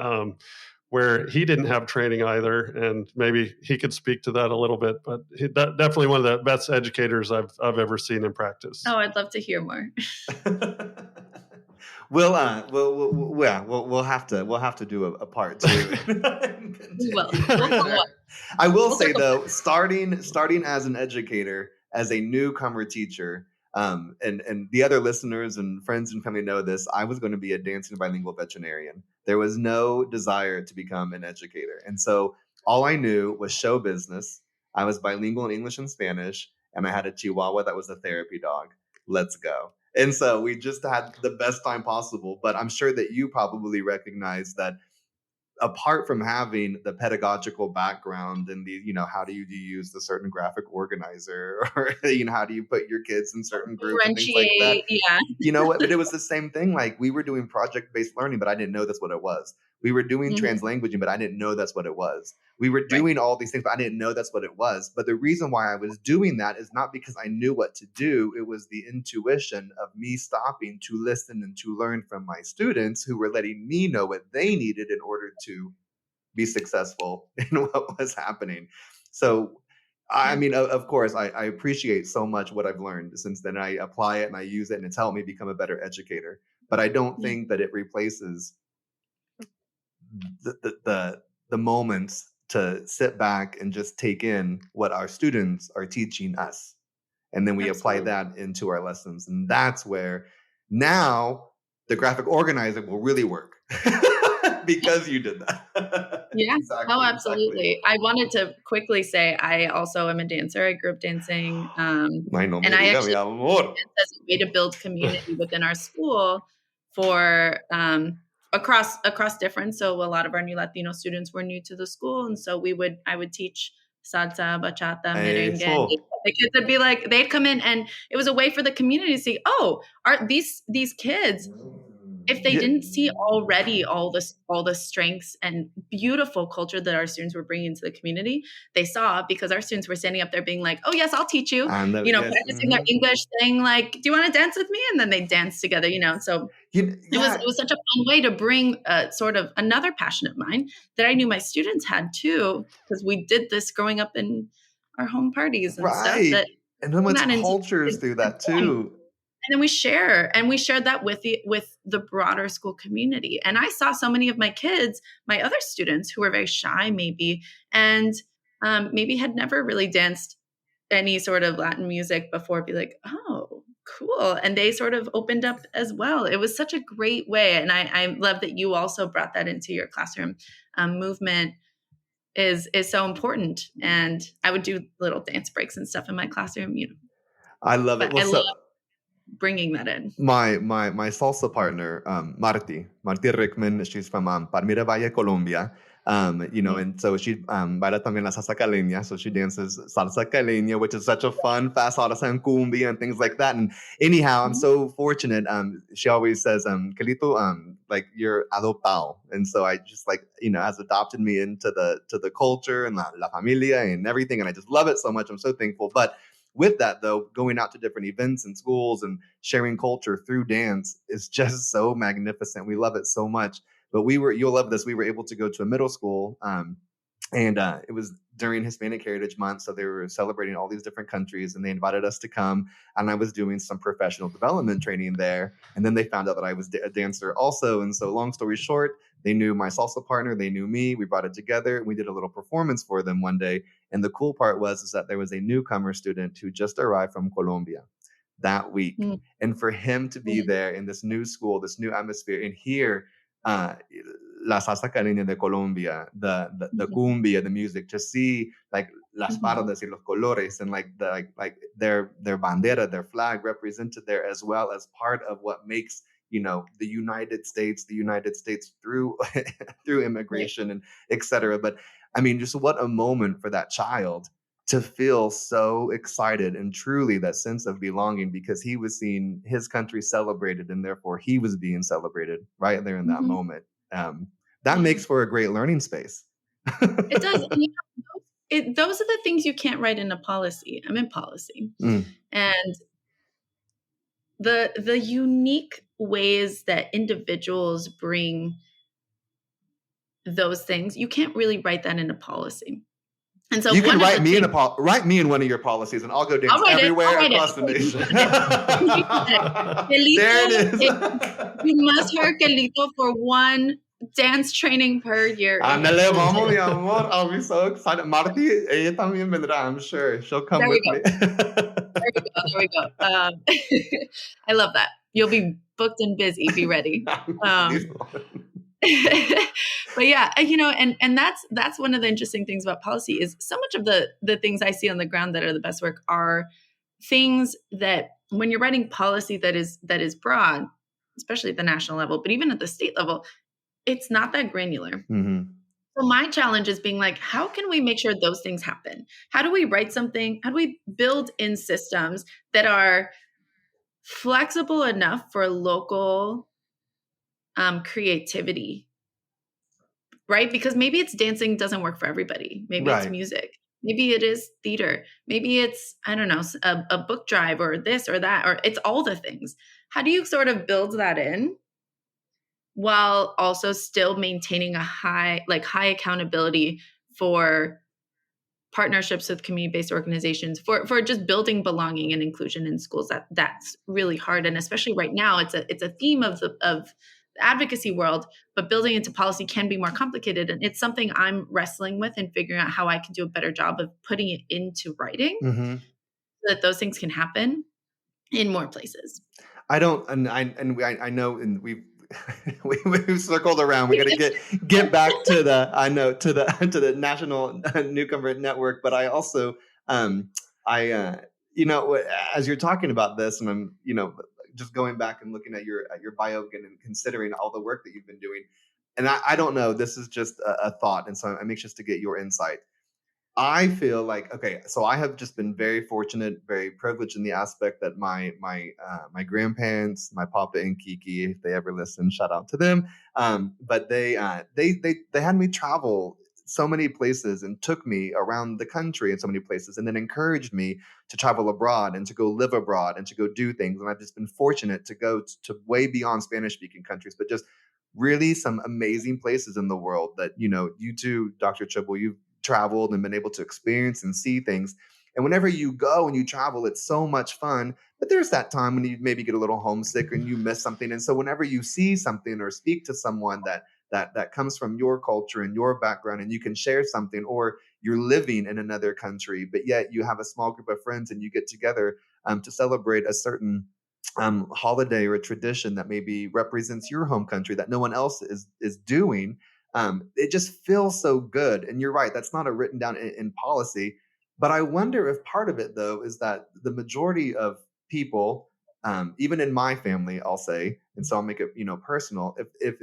[SPEAKER 3] where he didn't have training either, and maybe he could speak to that a little bit. But definitely one of the best educators I've ever seen in practice.
[SPEAKER 2] Oh, I'd love to hear more.
[SPEAKER 1] We'll have to do a part 2.
[SPEAKER 2] We will.
[SPEAKER 1] I will say though, starting as an educator, as a newcomer teacher, and the other listeners and friends and family know this, I was going to be a dancing bilingual veterinarian. There was no desire to become an educator. And so all I knew was show business. I was bilingual in English and Spanish, and I had a Chihuahua that was a therapy dog. Let's go. And so we just had the best time possible. But I'm sure that you probably recognize that apart from having the pedagogical background and the, how do you use the certain graphic organizer, or, how do you put your kids in certain groups and things like that?
[SPEAKER 2] Yeah.
[SPEAKER 1] You know what? But it was the same thing. Like, we were doing project-based learning, but I didn't know that's what it was. We were doing translanguaging, but I didn't know that's what it was. We were doing all these things, but I didn't know that's what it was. But the reason why I was doing that is not because I knew what to do. It was the intuition of me stopping to listen and to learn from my students, who were letting me know what they needed in order to be successful in what was happening. So, I mean, of course, I appreciate so much what I've learned since then. I apply it and I use it, and it's helped me become a better educator. But I don't think that it replaces the moments to sit back and just take in what our students are teaching us. And then we apply that into our lessons. And that's where now the graphic organizer will really work because you did that.
[SPEAKER 2] Yeah. Exactly, absolutely. Exactly. I wanted to quickly say I also am a dancer. I grew up dancing. And I actually as a way to build community within our school for across different. So a lot of our new Latino students were new to the school. And so I would teach salsa, bachata, merengue. The kids would be like, they'd come in, and it was a way for the community to see, are these kids, if they didn't see already all the strengths and beautiful culture that our students were bringing to the community, they saw, because our students were standing up there being like, oh yes, I'll teach you, practicing their English, saying like, do you want to dance with me? And then they danced together, so it was such a fun way to bring sort of another passion of mine that I knew my students had too, because we did this growing up in our home parties and stuff.
[SPEAKER 1] And then what's cultures do that too.
[SPEAKER 2] And then we shared that with the broader school community. And I saw so many of my kids, my other students, who were very shy maybe, and maybe had never really danced any sort of Latin music before, be like, oh, cool. And they sort of opened up as well. It was such a great way. And I love that you also brought that into your classroom. Movement is so important. And I would do little dance breaks and stuff in my classroom,
[SPEAKER 1] I love it.
[SPEAKER 2] I love bringing that in.
[SPEAKER 1] My salsa partner, Marti Rickman, she's from Palmira Valle, Colombia. And so she baila también la salsa caleña, so she dances salsa caleña, which is such a fun, fast salsa and cumbia and things like that. And anyhow, I'm so fortunate. She always says, Kelito, like, you're adoptado. And so I just has adopted me into the culture and la familia and everything. And I just love it so much. I'm so thankful. But with that, though, going out to different events and schools and sharing culture through dance is just so magnificent. We love it so much. But you'll love this. We were able to go to a middle school, and it was during Hispanic Heritage Month. So they were celebrating all these different countries, and they invited us to come. And I was doing some professional development training there. And then they found out that I was a dancer also. And so long story short, they knew my salsa partner. They knew me. We brought it together. We did a little performance for them one day. And the cool part was that there was a newcomer student who just arrived from Colombia that week. And for him to be there in this new school, this new atmosphere, and hear la salsa caleña de Colombia, the cumbia, the music, to see like las pardas y los colores, and like their bandera, their flag represented there as well as part of what makes the United States through immigration and etc. But I mean, just what a moment for that child to feel so excited and truly that sense of belonging because he was seeing his country celebrated and therefore he was being celebrated right there in that moment. That makes for a great learning space.
[SPEAKER 2] It does. And, those are the things you can't write in a policy. I'm in policy. And the unique ways that individuals bring those things, you can't really write that in a policy. And so
[SPEAKER 1] you can write me in one of your policies, and I'll go dance everywhere across the nation. There it is.
[SPEAKER 2] You must hire Kelito for one dance training per year.
[SPEAKER 1] Ándale, vamos, mi amor. I'll be so excited. Marty, ella también vendrá, I'm sure. She'll come with me.
[SPEAKER 2] There we go. I love that. You'll be booked and busy. Be ready. But yeah, and that's one of the interesting things about policy is so much of the things I see on the ground that are the best work are things that when you're writing policy that is broad, especially at the national level, but even at the state level, it's not that granular. So my challenge is being like, how can we make sure those things happen? How do we write something? How do we build in systems that are flexible enough for local creativity, right? Because maybe it's dancing doesn't work for everybody. Maybe it's music. Maybe it is theater. Maybe it's, I don't know, a book drive or this or that, or it's all the things. How do you sort of build that in while also still maintaining a high accountability for partnerships with community-based organizations for just building belonging and inclusion in schools? That's really hard. And especially right now, it's a theme of the advocacy world, but building into policy can be more complicated. And it's something I'm wrestling with and figuring out how I can do a better job of putting it into writing so that those things can happen in more places. I know,
[SPEAKER 1] and we've circled around. We got to get back to the National Newcomer Network. But I also, as you're talking about this, and I'm, just going back and looking at your bio again and considering all the work that you've been doing, and I don't know, this is just a thought, and so I'm anxious to get your insight. I feel like, so I have just been very fortunate, very privileged in the aspect that my grandparents, my Papa and Kiki, if they ever listen, shout out to them. But they had me travel so many places and took me around the country in so many places, and then encouraged me to travel abroad and to go live abroad and to go do things. And I've just been fortunate to go to way beyond Spanish-speaking countries, but just really some amazing places in the world that, you too, Dr. Tribble, you've traveled and been able to experience and see things. And whenever you go and you travel, it's so much fun. But there's that time when you maybe get a little homesick and you miss something. And so whenever you see something or speak to someone that comes from your culture and your background, and you can share something, or you're living in another country, but yet you have a small group of friends and you get together to celebrate a certain holiday or a tradition that maybe represents your home country that no one else is doing. It just feels so good. And you're right, that's not a written down in policy. But I wonder if part of it, though, is that the majority of people, even in my family, I'll say, and so I'll make it, personal, if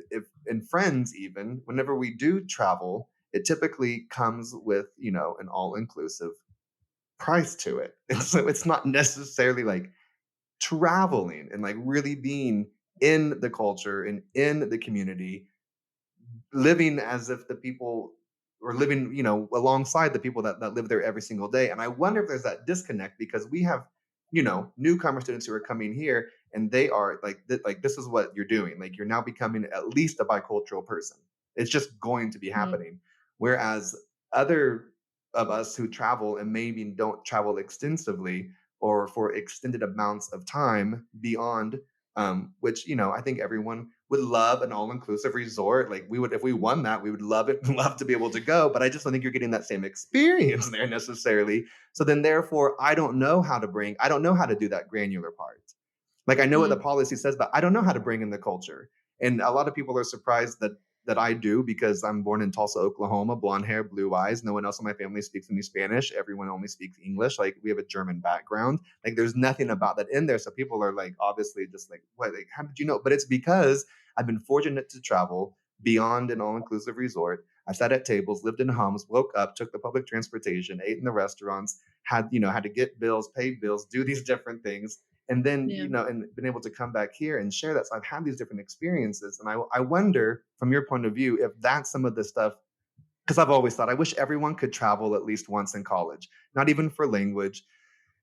[SPEAKER 1] and friends, even whenever we do travel, it typically comes with, an all-inclusive price to it. And so it's not necessarily like traveling and like really being in the culture and in the community, living as if the people are living, alongside the people that live there every single day. And I wonder if there's that disconnect because we have, newcomer students who are coming here and they are like, this is what you're doing. Like you're now becoming at least a bicultural person. It's just going to be happening. Whereas other of us who travel and maybe don't travel extensively or for extended amounts of time beyond, which, I think everyone would love an all-inclusive resort. Like we would, if we won that, we would love it, love to be able to go, but I just don't think you're getting that same experience there necessarily. So then therefore, I don't know how to do that granular part. Like I know what the policy says, but I don't know how to bring in the culture. And a lot of people are surprised that I do because I'm born in Tulsa, Oklahoma, blonde hair, blue eyes. No one else in my family speaks any Spanish. Everyone only speaks English. Like we have a German background. Like there's nothing about that in there. So people are like, obviously just like, what, like, how did you know? But it's because I've been fortunate to travel beyond an all-inclusive resort. I sat at tables, lived in homes, woke up, took the public transportation, ate in the restaurants, had to get bills, pay bills, do these different things. And then, and been able to come back here and share that. So I've had these different experiences. And I wonder, from your point of view, if that's some of the stuff, because I've always thought I wish everyone could travel at least once in college, not even for language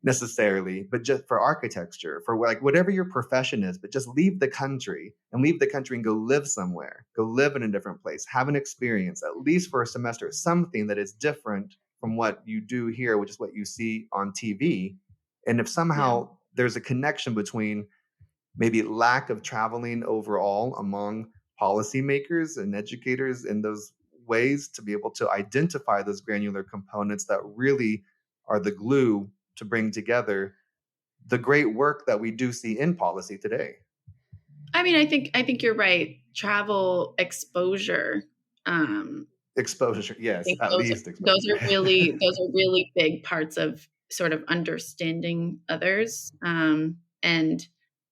[SPEAKER 1] necessarily, but just for architecture, for like whatever your profession is, but just leave the country and go live somewhere, go live in a different place, have an experience, at least for a semester, something that is different from what you do here, which is what you see on TV. And if somehow there's a connection between maybe lack of traveling overall among policymakers and educators in those ways to be able to identify those granular components that really are the glue to bring together the great work that we do see in policy today.
[SPEAKER 2] I mean, I think you're right. Travel exposure.
[SPEAKER 1] Exposure, yes, at least exposure.
[SPEAKER 2] Those are really big parts of sort of understanding others, and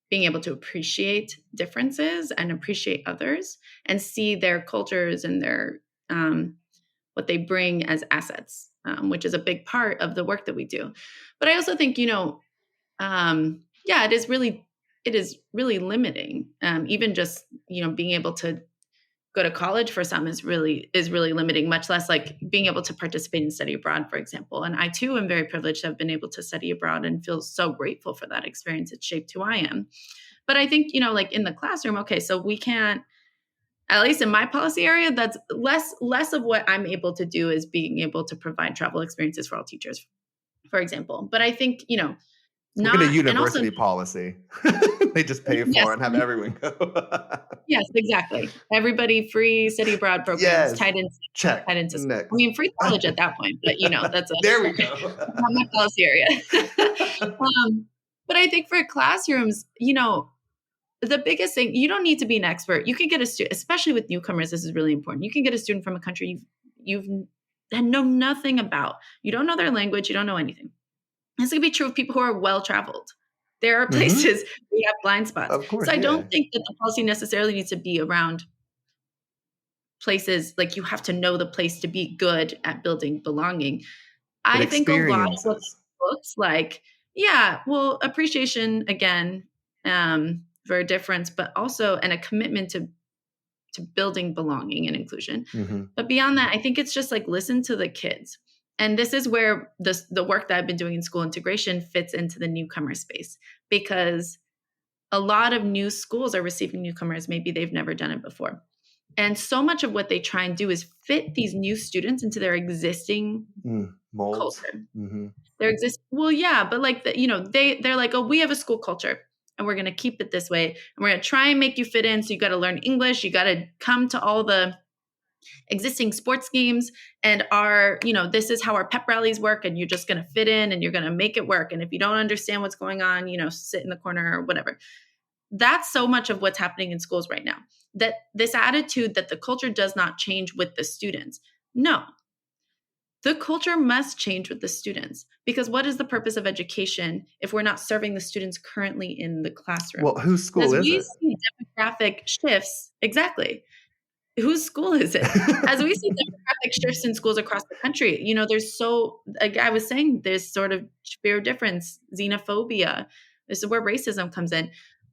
[SPEAKER 2] being able to appreciate differences and appreciate others and see their cultures and their what they bring as assets, which is a big part of the work that we do. But I also think, it is really limiting. Even just, being able to go to college for some is really limiting, much less like being able to participate in study abroad, for example. And I too am very privileged to have been able to study abroad and feel so grateful for that experience. It shaped who I am. But I think, like in the classroom, okay, so we can't, at least in my policy area, that's less of what I'm able to do is being able to provide travel experiences for all teachers, for example. But I think,
[SPEAKER 1] look at a university policy. They just pay for it and have everyone go.
[SPEAKER 2] Yes, exactly. Everybody free study abroad programs tied into
[SPEAKER 1] next.
[SPEAKER 2] I mean, free college at that point, but that's
[SPEAKER 1] there we go.
[SPEAKER 2] Not my policy area. But I think for classrooms, the biggest thing, you don't need to be an expert. You can get a student, especially with newcomers, this is really important. You can get a student from a country you've know nothing about. You don't know their language. You don't know anything. This could be true of people who are well-traveled. There are places we have blind spots.
[SPEAKER 1] Of course,
[SPEAKER 2] so I don't think that the policy necessarily needs to be around places like you have to know the place to be good at building belonging. I think a lot of what looks like, appreciation again, for a difference, but also a commitment to building belonging and inclusion. But beyond that, I think it's just like listen to the kids. And this is where the work that I've been doing in school integration fits into the newcomer space, because a lot of new schools are receiving newcomers. Maybe they've never done it before. And so much of what they try and do is fit these new students into their existing culture. But like they're like, oh, we have a school culture and we're going to keep it this way. And we're going to try and make you fit in. So you got to learn English. You got to come to all the existing sports games and this is how our pep rallies work, and you're just going to fit in and you're going to make it work. And if you don't understand what's going on, sit in the corner or whatever. That's so much of what's happening in schools right now, that this attitude that the culture does not change with the students. No, the culture must change with the students, because what is the purpose of education if we're not serving the students currently in the classroom?
[SPEAKER 1] Well, whose school is it?
[SPEAKER 2] We see demographic shifts. Exactly. Whose school is it? As we see demographic shifts in schools across the country, there's like I was saying, there's sort of fear of difference, xenophobia. This is where racism comes in.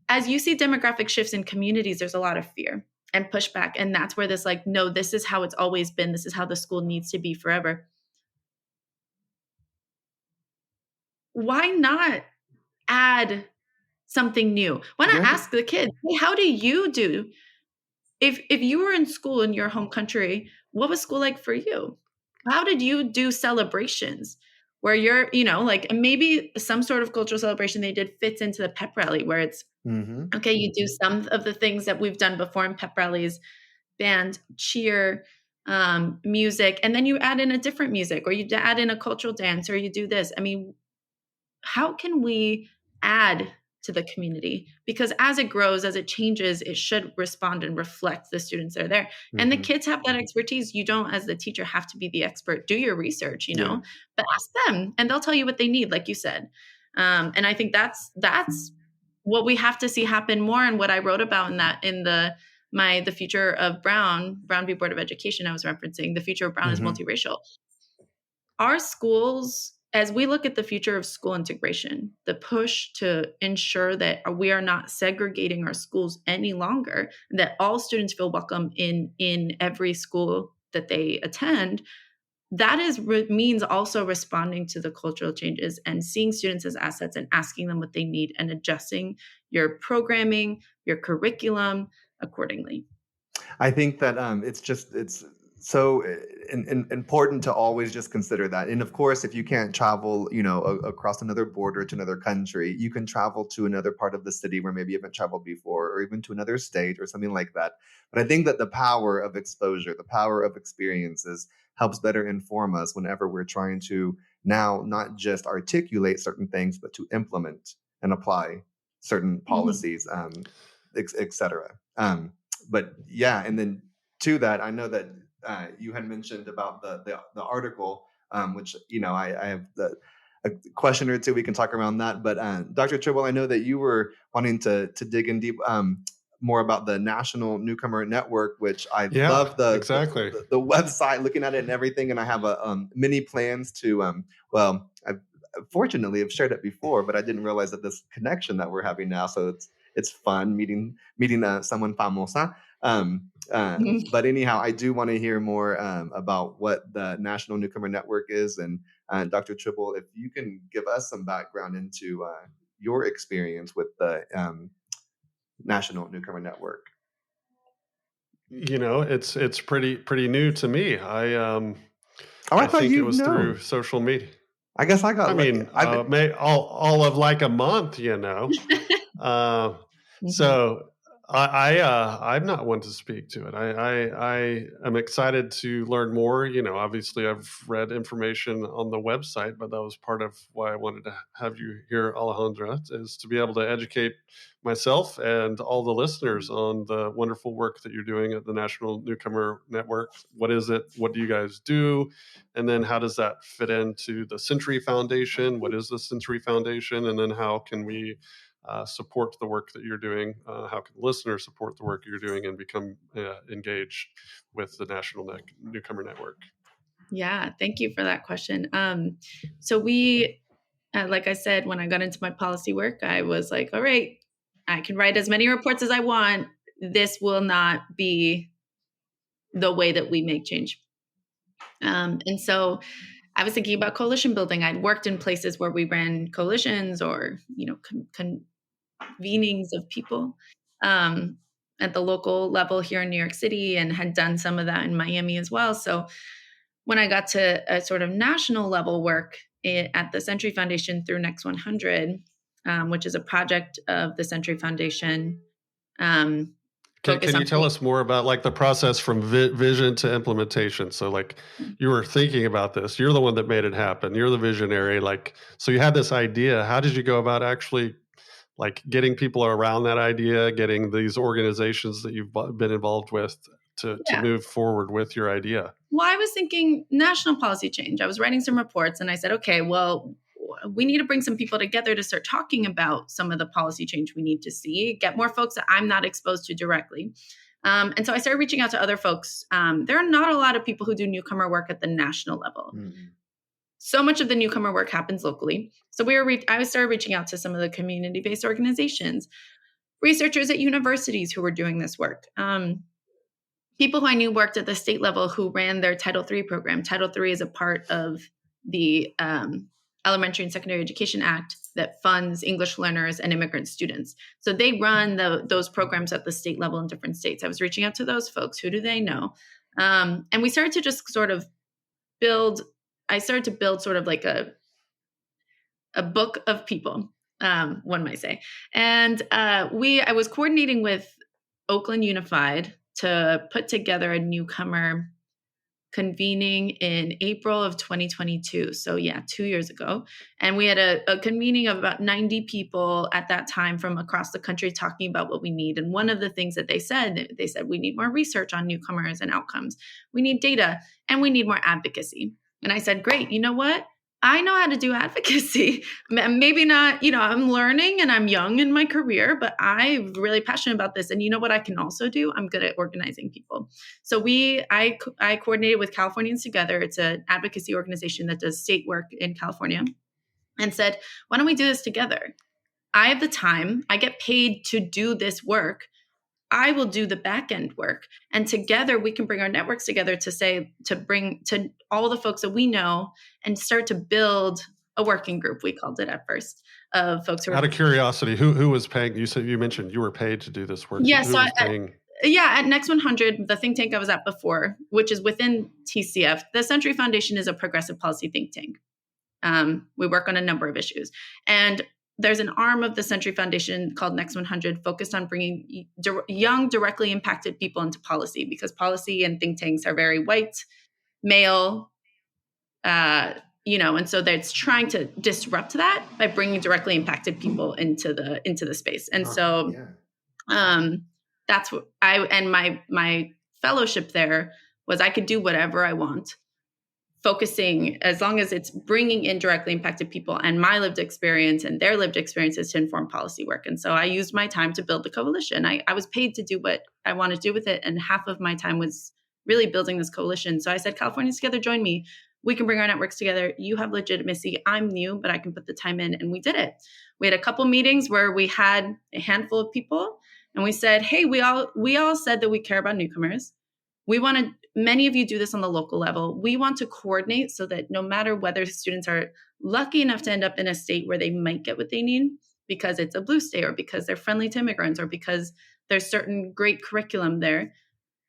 [SPEAKER 2] As you see demographic shifts in communities, there's a lot of fear and pushback. And that's where this no, this is how it's always been. This is how the school needs to be forever. Why not add something new? Why not ask the kids, hey, how do you do? If you were in school in your home country, what was school like for you? How did you do celebrations where you're, maybe some sort of cultural celebration they did fits into the pep rally where it's, okay, you do some of the things that we've done before in pep rallies, band, cheer, music, and then you add in a different music, or you add in a cultural dance, or you do this. I mean, how can we add to the community? Because as it grows, as it changes, it should respond and reflect the students that are there. And the kids have that expertise. You don't, as the teacher, have to be the expert. Do your research, but ask them and they'll tell you what they need, like you said. And I think that's what we have to see happen more. And what I wrote about in the the future of Brown v. Board of Education I was referencing, the future of Brown is multiracial. Our schools, as we look at the future of school integration, the push to ensure that we are not segregating our schools any longer, that all students feel welcome in every school that they attend, that means also responding to the cultural changes and seeing students as assets and asking them what they need and adjusting your programming, your curriculum accordingly.
[SPEAKER 1] I think that it's so important to always just consider that. And of course, if you can't travel, across another border to another country, you can travel to another part of the city where maybe you haven't traveled before, or even to another state or something like that. But I think that the power of exposure, the power of experiences helps better inform us whenever we're trying to now not just articulate certain things, but to implement and apply certain policies, et cetera. But yeah, and then to that, I know that you had mentioned about the article, which I have a question or two we can talk around that. But Dr. Tribble, I know that you were wanting to dig in deep more about the National Newcomer Network, which I love the website, looking at it and everything, and I have many plans to I fortunately have shared it before, but I didn't realize that this connection that we're having now. So it's fun meeting someone famosa. But anyhow, I do want to hear more about what the National Newcomer Network is. And Dr. Tribble, if you can give us some background into your experience with the National Newcomer Network.
[SPEAKER 3] It's pretty new to me. I think it was through social media.
[SPEAKER 1] I guess I got.
[SPEAKER 3] All of like a month, So I'm not one to speak to it. I am excited to learn more. Obviously I've read information on the website, but that was part of why I wanted to have you here, Alejandra, is to be able to educate myself and all the listeners on the wonderful work that you're doing at the National Newcomer Network. What is it? What do you guys do? And then how does that fit into the Century Foundation? What is the Century Foundation? And then how can we support the work that you're doing? How can listeners support the work you're doing and become engaged with the National Newcomer Network?
[SPEAKER 2] Yeah, thank you for that question. So we, like I said, when I got into my policy work, I was like, all right, I can write as many reports as I want. This will not be the way that we make change. And so I was thinking about coalition building. I'd worked in places where we ran coalitions or, convenings of people at the local level here in New York City, and had done some of that in Miami as well. So when I got to a sort of national level work at the Century Foundation through Next 100, which is a project of the Century Foundation.
[SPEAKER 3] Can you tell us more about like the process from vision to implementation? So like you were thinking about this, you're the one that made it happen. You're the visionary. So you had this idea. How did you go about actually like getting people around that idea, getting these organizations that you've been involved with to move forward with your idea?
[SPEAKER 2] Well, I was thinking national policy change. I was writing some reports and I said, okay, well, we need to bring some people together to start talking about some of the policy change we need to see, get more folks that I'm not exposed to directly. And so I started reaching out to other folks. There are not a lot of people who do newcomer work at the national level. Mm-hmm. So much of the newcomer work happens locally. So I started reaching out to some of the community-based organizations, researchers at universities who were doing this work, people who I knew worked at the state level who ran their Title III program. Title III is a part of the Elementary and Secondary Education Act that funds English learners and immigrant students. So they run those programs at the state level in different states. I was reaching out to those folks. Who do they know? And we started to just sort of build sort of like a book of people, one might say. And I was coordinating with Oakland Unified to put together a newcomer convening in April of 2022. So 2 years ago. And we had a convening of about 90 people at that time from across the country talking about what we need. And one of the things that they said, we need more research on newcomers and outcomes. We need data and we need more advocacy. And I said, great, you know what? I know how to do advocacy. Maybe not, I'm learning and I'm young in my career, but I'm really passionate about this. And you know what I can also do? I'm good at organizing people. So I coordinated with Californians Together. It's an advocacy organization that does state work in California, and said, why don't we do this together? I have the time. I get paid to do this work. I will do the back end work. And together we can bring our networks together to bring to all the folks that we know and start to build a working group. We called it at first, of folks who are—
[SPEAKER 3] Out of curiosity, who was paying? You mentioned you were paid to do this work.
[SPEAKER 2] Yeah.
[SPEAKER 3] Who
[SPEAKER 2] So
[SPEAKER 3] was paying?
[SPEAKER 2] at Next 100, the think tank I was at before, which is within TCF, the Century Foundation is a progressive policy think tank. We work on a number of issues. And there's an arm of the Century Foundation called Next 100 focused on bringing young, directly impacted people into policy, because policy and think tanks are very white, male, and so that's trying to disrupt that by bringing directly impacted people into the space. And that's what my fellowship there was. I could do whatever I want, focusing as long as it's bringing in directly impacted people and my lived experience and their lived experiences to inform policy work. And so I used my time to build the coalition. I was paid to do what I wanted to do with it. And half of my time was really building this coalition. So I said, Californians Together, join me. We can bring our networks together. You have legitimacy. I'm new, but I can put the time in. And we did it. We had a couple meetings where we had a handful of people and we said, hey, we all said that we care about newcomers. Many of you do this on the local level. We want to coordinate so that no matter whether students are lucky enough to end up in a state where they might get what they need because it's a blue state or because they're friendly to immigrants or because there's certain great curriculum there,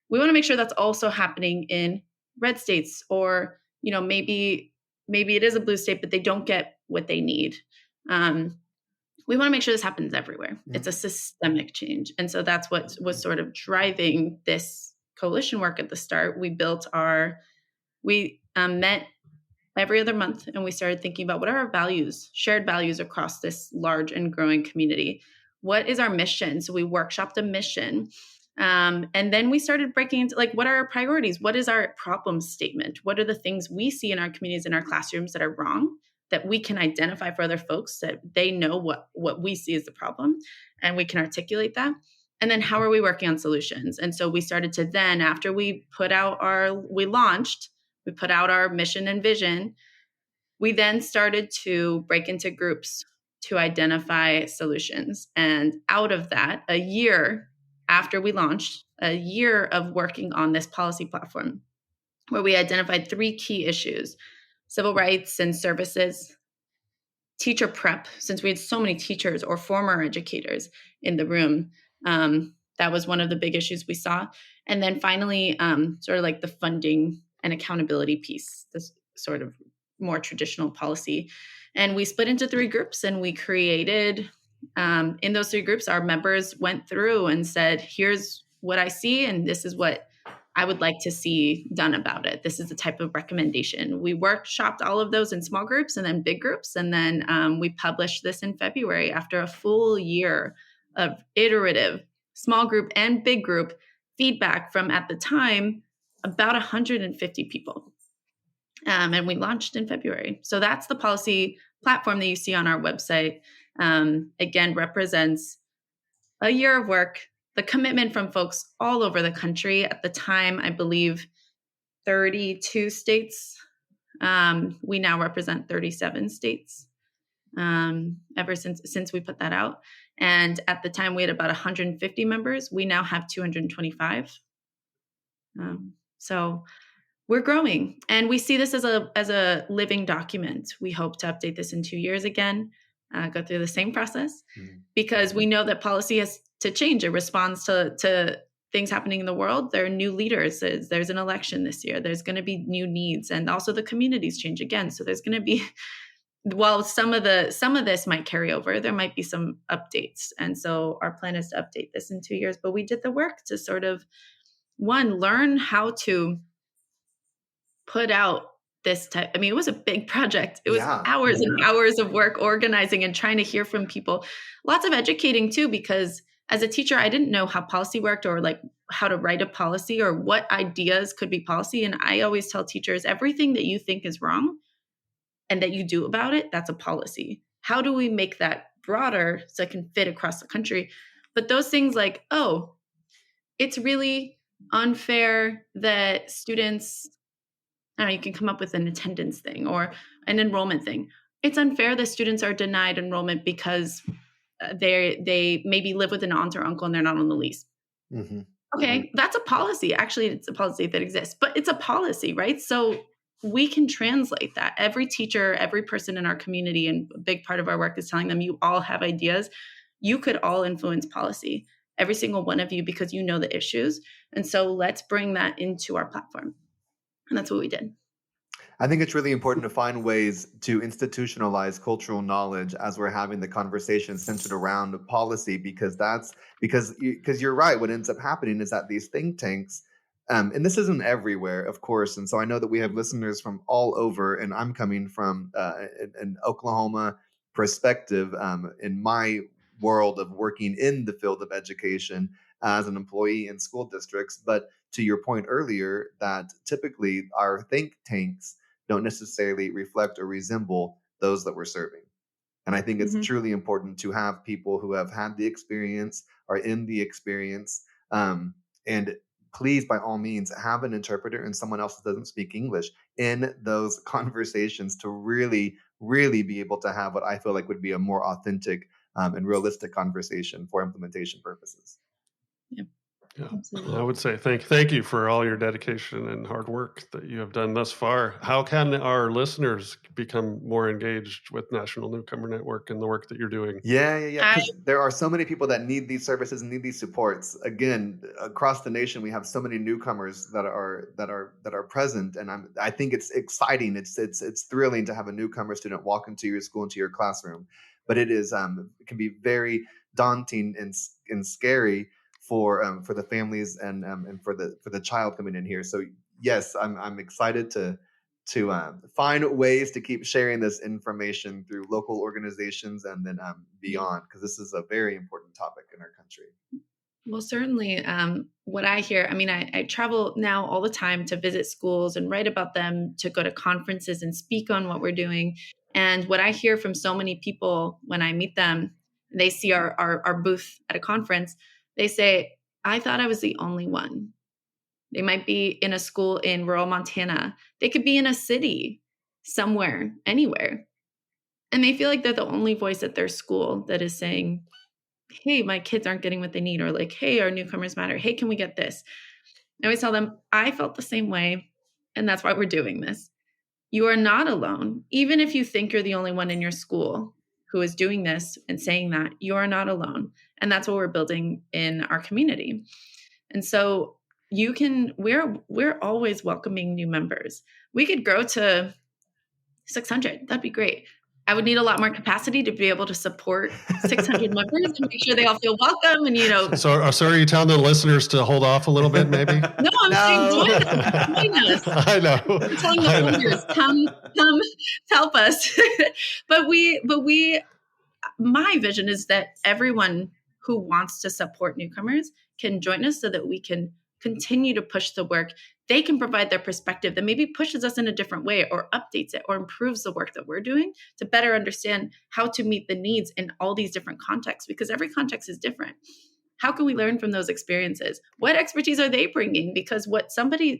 [SPEAKER 2] we want to make sure that's also happening in red states, or maybe it is a blue state, but they don't get what they need. We want to make sure this happens everywhere. Yeah. It's a systemic change. And so that's what was sort of driving this coalition work at the start. We met every other month, and we started thinking about what are our values, shared values across this large and growing community. What is our mission? So we workshopped a mission. And then we started breaking into what are our priorities? What is our problem statement? What are the things we see in our communities, in our classrooms that are wrong, that we can identify for other folks, that they know what we see as the problem, and we can articulate that. And then how are we working on solutions? And so we started to then, after we put out our mission and vision, we then started to break into groups to identify solutions. And out of that, a year after we launched, a year of working on this policy platform, where we identified 3 key issues: civil rights and services, teacher prep, since we had so many teachers or former educators in the room. That was one of the big issues we saw. And then finally, sort of the funding and accountability piece, this sort of more traditional policy. And we split into 3 groups, and we created, in those 3 groups, our members went through and said, here's what I see, and this is what I would like to see done about it. This is the type of recommendation. We workshopped all of those in small groups and then big groups. And then we published this in February after a full year of iterative small group and big group feedback from, at the time, about 150 people. And we launched in February. So that's the policy platform that you see on our website. Again, represents a year of work, the commitment from folks all over the country. At the time, I believe 32 states. We now represent 37 states ever since we put that out. And at the time, we had about 150 members. We now have 225. So we're growing, and we see this as a living document. We hope to update this in 2 years again, go through the same process, because we know that policy has to change. It responds to things happening in the world. There are new leaders. There's an election this year. There's going to be new needs, and also the communities change again. So there's going to be, while some of this might carry over, there might be some updates. And so our plan is to update this in 2 years. But we did the work to sort of, learn how to put out this type. I mean, it was a big project. It was hours and hours of work organizing and trying to hear from people. Lots of educating too, because as a teacher, I didn't know how policy worked, or how to write a policy, or what ideas could be policy. And I always tell teachers, everything that you think is wrong, and that you do about it, that's a policy. How do we make that broader so it can fit across the country? But those things like, oh, it's really unfair that students, I don't know, you can come up with an attendance thing or an enrollment thing. It's unfair that students are denied enrollment because they maybe live with an aunt or uncle and they're not on the lease.
[SPEAKER 1] Mm-hmm.
[SPEAKER 2] Okay, that's a policy. Actually, it's a policy that exists, but it's a policy, right? So we can translate that. Every teacher, every person in our community, and a big part of our work is telling them, you all have ideas. You could all influence policy, every single one of you, because you know the issues. And so let's bring that into our platform. And that's what we did.
[SPEAKER 1] I think it's really important to find ways to institutionalize cultural knowledge as we're having the conversation centered around policy, because you're right. What ends up happening is that these think tanks, and this isn't everywhere, of course. And so I know that we have listeners from all over, and I'm coming from an Oklahoma perspective in my world of working in the field of education as an employee in school districts. But to your point earlier, that typically our think tanks don't necessarily reflect or resemble those that we're serving. And I think it's truly important to have people who have had the experience, are in the experience, and please, by all means, have an interpreter and someone else that doesn't speak English in those conversations to really, really be able to have what I feel like would be a more authentic and realistic conversation for implementation purposes.
[SPEAKER 2] Yeah.
[SPEAKER 3] Yeah, I would say thank you for all your dedication and hard work that you have done thus far. How can our listeners become more engaged with National Newcomer Network and the work that you're doing?
[SPEAKER 1] Yeah. Because there are so many people that need these services and need these supports. Again, across the nation, we have so many newcomers that are present, and I think it's exciting. It's thrilling to have a newcomer student walk into your school, into your classroom, but it can be very daunting and scary for the families and for the child coming in here. So yes, I'm excited to find ways to keep sharing this information through local organizations and then beyond, because this is a very important topic in our country.
[SPEAKER 2] Well, certainly what I hear, I mean, I travel now all the time to visit schools and write about them, to go to conferences and speak on what we're doing. And what I hear from so many people when I meet them, they see our booth at a conference, they say, I thought I was the only one. They might be in a school in rural Montana. They could be in a city somewhere, anywhere. And they feel like they're the only voice at their school that is saying, hey, my kids aren't getting what they need, or like, hey, our newcomers matter. Hey, can we get this? I always tell them, I felt the same way, and that's why we're doing this. You are not alone. Even if you think you're the only one in your school who is doing this and saying that, you are not alone. And that's what we're building in our community. And so we're always welcoming new members. We could grow to 600. That'd be great. I would need a lot more capacity to be able to support 600 members and make sure they all feel welcome. And,
[SPEAKER 3] So are you telling the listeners to hold off a little bit, maybe?
[SPEAKER 2] No, I'm saying join us.
[SPEAKER 3] I know.
[SPEAKER 2] I'm telling the founders, come help us. But my vision is that everyone who wants to support newcomers can join us so that we can continue to push the work. They can provide their perspective that maybe pushes us in a different way or updates it or improves the work that we're doing to better understand how to meet the needs in all these different contexts, because every context is different. How can we learn from those experiences? What expertise are they bringing? Because what somebody's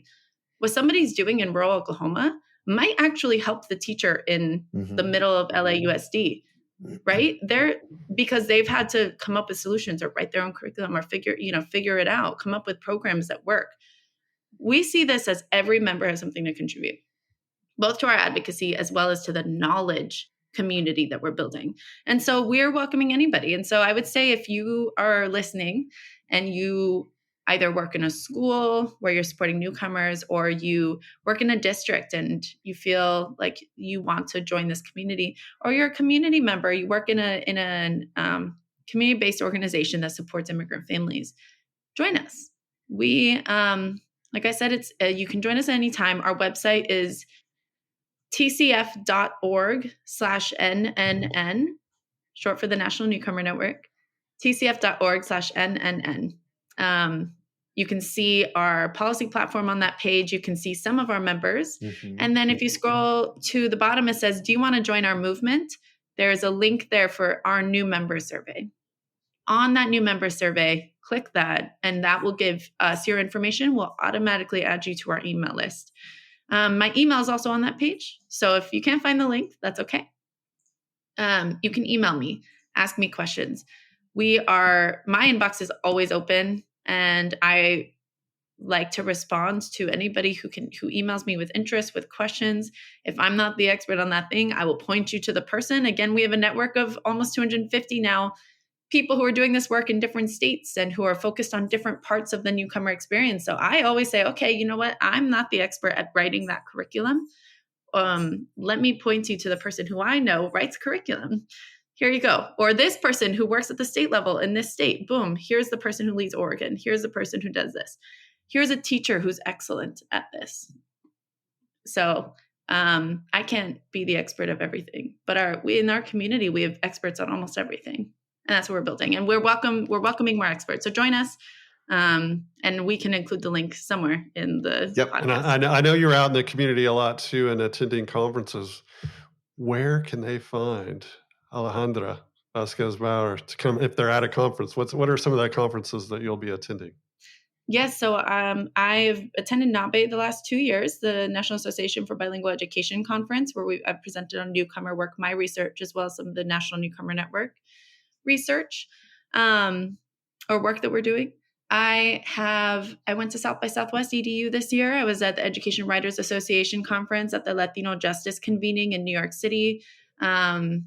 [SPEAKER 2] doing in rural Oklahoma might actually help the teacher in the middle of LAUSD, right? Because they've had to come up with solutions or write their own curriculum or figure it out, come up with programs that work. We see this as every member has something to contribute, both to our advocacy as well as to the knowledge community that we're building. And so we're welcoming anybody. And so I would say if you are listening and you either work in a school where you're supporting newcomers, or you work in a district and you feel like you want to join this community, or you're a community member, you work in a community-based organization that supports immigrant families, join us. We, like I said, you can join us at any time. Our website is tcf.org/NNN, short for the National Newcomer Network, tcf.org/NNN. You can see our policy platform on that page. You can see some of our members. Mm-hmm. And then if you scroll to the bottom, it says, do you want to join our movement? There's a link there for our new member survey. On that new member survey, click that, and that will give us your information. We'll automatically add you to our email list. My email is also on that page. So if you can't find the link, that's okay. You can email me, ask me questions. My inbox is always open, and I like to respond to anybody who emails me with interest, with questions. If I'm not the expert on that thing, I will point you to the person. Again, we have a network of almost 250 now people who are doing this work in different states and who are focused on different parts of the newcomer experience. So I always say, okay, you know what? I'm not the expert at writing that curriculum. Let me point you to the person who I know writes curriculum. Here you go. Or this person who works at the state level in this state. Boom. Here's the person who leads Oregon. Here's the person who does this. Here's a teacher who's excellent at this. So I can't be the expert of everything, but in our community, we have experts on almost everything. And that's what we're building. And we're welcoming more experts. So join us. And we can include the link somewhere in the podcast.
[SPEAKER 3] And I know you're out in the community a lot too and attending conferences. Where can they find Alejandra Vázquez Baur to come if they're at a conference? What are some of the conferences that you'll be attending?
[SPEAKER 2] Yes, so I've attended NABE the last 2 years, the National Association for Bilingual Education Conference, where I've presented on newcomer work, my research, as well as some of the National Newcomer Network research or work that we're doing. I went to South by Southwest EDU this year. I was at the Education Writers Association conference at the Latino Justice convening in New York City. I'm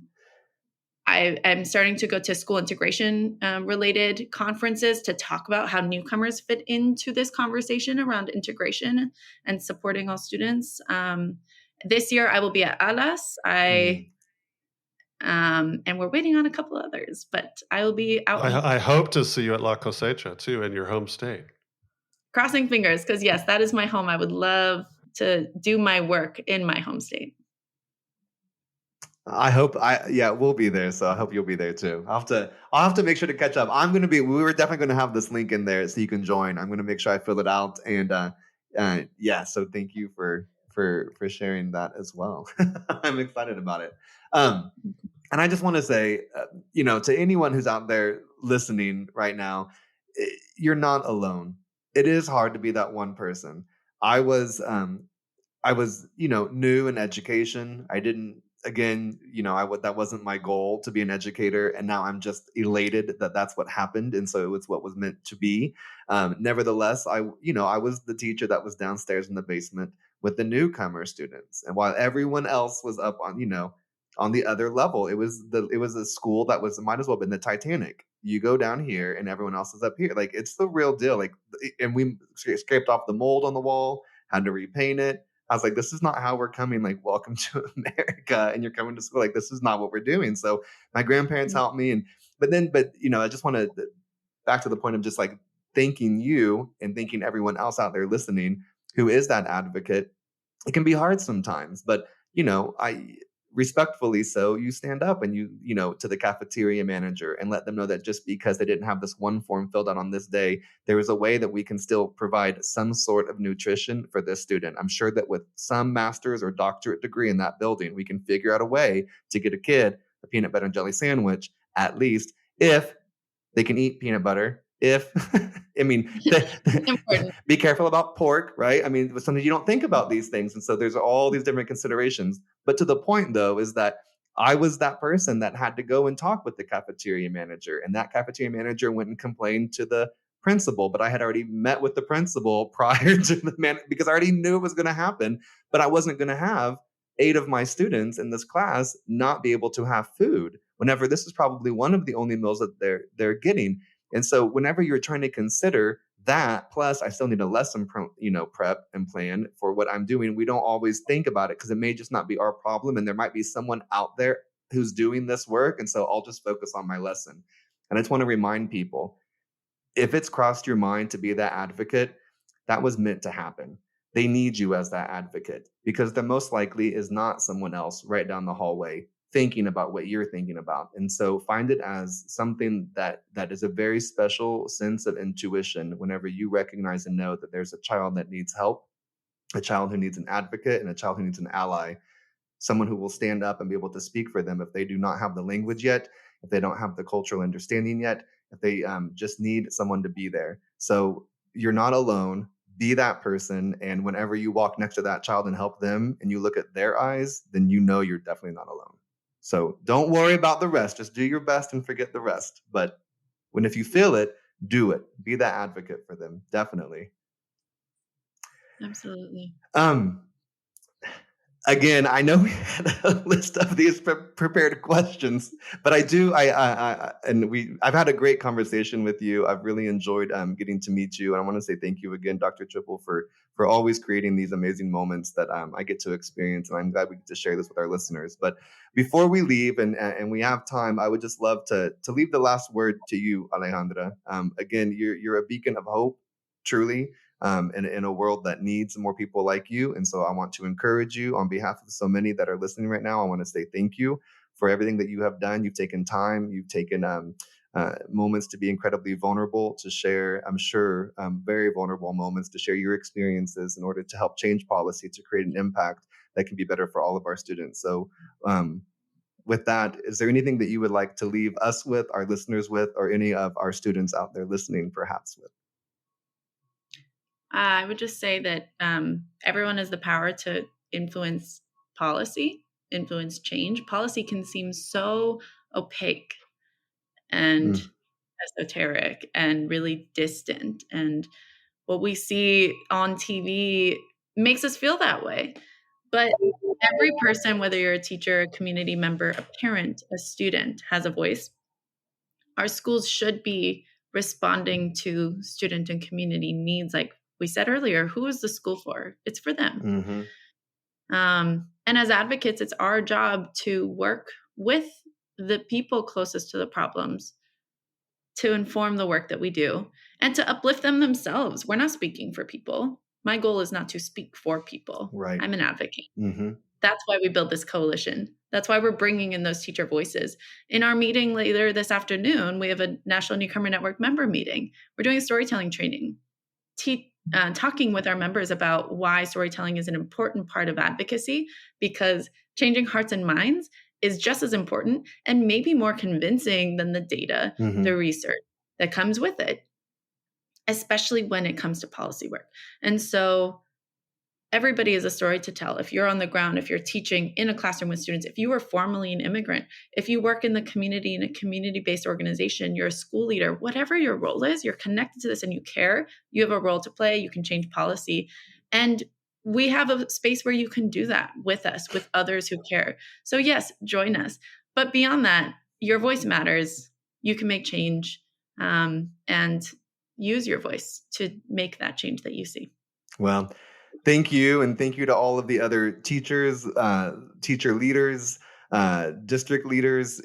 [SPEAKER 2] starting to go to school integration related conferences to talk about how newcomers fit into this conversation around integration and supporting all students. This year I will be at ALAS. And we're waiting on a couple others, but I will be out.
[SPEAKER 3] I hope to see you at La Cosecha too, in your home state.
[SPEAKER 2] Crossing fingers, because yes, that is my home. I would love to do my work in my home state.
[SPEAKER 1] We'll be there. So I hope you'll be there too. I'll have to make sure to catch up. We were definitely going to have this link in there so you can join. I'm going to make sure I fill it out. And so thank you for sharing that as well. I'm excited about it. And I just want to say, to anyone who's out there listening right now, you're not alone. It is hard to be that one person. I was new in education. I didn't, again, that wasn't my goal to be an educator. And now I'm just elated that that's what happened. And so it was what was meant to be. Nevertheless, I was the teacher that was downstairs in the basement with the newcomer students. And while everyone else was up on the other level, it was a school that might as well have been the Titanic. You go down here and everyone else is up here. Like, it's the real deal. Like, and we scraped off the mold on the wall, had to repaint it. I was like, this is not how we're coming. Like, welcome to America, and you're coming to school. Like, this is not what we're doing. So my grandparents helped me, but I just want to back to the point of just like thanking you and thanking everyone else out there listening who is that advocate. It can be hard sometimes, but I respectfully so, you stand up and you to the cafeteria manager and let them know that just because they didn't have this one form filled out on this day, there is a way that we can still provide some sort of nutrition for this student. I'm sure that with some master's or doctorate degree in that building, we can figure out a way to get a kid a peanut butter and jelly sandwich, at least, if they can eat peanut butter. Be careful about pork, right? I mean, sometimes you don't think about these things. And so there's all these different considerations. But to the point, though, is that I was that person that had to go and talk with the cafeteria manager. And that cafeteria manager went and complained to the principal. But I had already met with the principal prior to the because I already knew it was going to happen. But I wasn't going to have 8 of my students in this class not be able to have food whenever this is probably one of the only meals that they're getting. And so whenever you're trying to consider that, plus I still need a lesson, prep and plan for what I'm doing, we don't always think about it because it may just not be our problem. And there might be someone out there who's doing this work. And so I'll just focus on my lesson. And I just want to remind people, if it's crossed your mind to be that advocate, that was meant to happen. They need you as that advocate because the most likely is not someone else right down the hallway thinking about what you're thinking about. And so find it as something that is a very special sense of intuition whenever you recognize and know that there's a child that needs help, a child who needs an advocate, and a child who needs an ally, someone who will stand up and be able to speak for them if they do not have the language yet, if they don't have the cultural understanding yet, if they just need someone to be there. So you're not alone. Be that person. And whenever you walk next to that child and help them and you look at their eyes, then you know you're definitely not alone. So don't worry about the rest. Just do your best and forget the rest. But if you feel it, do it. Be that advocate for them. Definitely.
[SPEAKER 2] Absolutely.
[SPEAKER 1] Again, I know we had a list of these prepared questions, but I've had a great conversation with you. I've really enjoyed getting to meet you. And I want to say thank you again, Dr. Triple, for always creating these amazing moments that I get to experience. And I'm glad we get to share this with our listeners. But before we leave and we have time, I would just love to leave the last word to you, Alejandra. Again, you're a beacon of hope, truly. In a world that needs more people like you. And so I want to encourage you on behalf of so many that are listening right now. I want to say thank you for everything that you have done. You've taken time, you've taken moments to be incredibly vulnerable, to share, I'm sure, very vulnerable moments, to share your experiences in order to help change policy, to create an impact that can be better for all of our students. So with that, is there anything that you would like to leave us with, our listeners with, or any of our students out there listening perhaps with?
[SPEAKER 2] I would just say that everyone has the power to influence policy, influence change. Policy can seem so opaque and esoteric and really distant. And what we see on TV makes us feel that way. But every person, whether you're a teacher, a community member, a parent, a student, has a voice. Our schools should be responding to student and community needs. Like we said earlier, who is the school for? It's for them. Mm-hmm. And as advocates, it's our job to work with the people closest to the problems to inform the work that we do and to uplift them themselves. We're not speaking for people. My goal is not to speak for people.
[SPEAKER 1] Right.
[SPEAKER 2] I'm an advocate.
[SPEAKER 1] Mm-hmm.
[SPEAKER 2] That's why we build this coalition. That's why we're bringing in those teacher voices. In our meeting later this afternoon, we have a National Newcomer Network member meeting. We're doing a storytelling training, talking with our members about why storytelling is an important part of advocacy, because changing hearts and minds is just as important and maybe more convincing than the data, the research that comes with it, especially when it comes to policy work. And so everybody has a story to tell. If you're on the ground, if you're teaching in a classroom with students, if you were formerly an immigrant, if you work in the community in a community-based organization, you're a school leader, whatever your role is, you're connected to this and you care, you have a role to play, you can change policy. And we have a space where you can do that with us, with others who care. So yes, join us. But beyond that, your voice matters. You can make change and use your voice to make that change that you see.
[SPEAKER 1] Well, thank you. And thank you to all of the other teachers, teacher leaders, district leaders,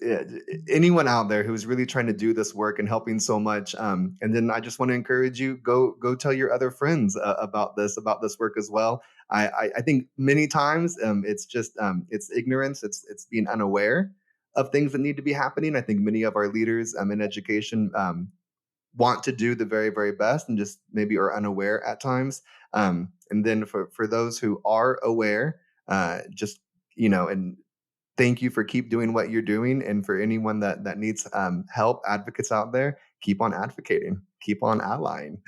[SPEAKER 1] anyone out there who's really trying to do this work and helping so much. And then I just want to encourage you, go tell your other friends about this work as well. I think many times it's just it's ignorance. It's being unaware of things that need to be happening. I think many of our leaders in education want to do the very, very best and just maybe are unaware at times. And then for those who are aware, just, and thank you for keep doing what you're doing. And for anyone that needs help, advocates out there, keep on advocating, keep on allying.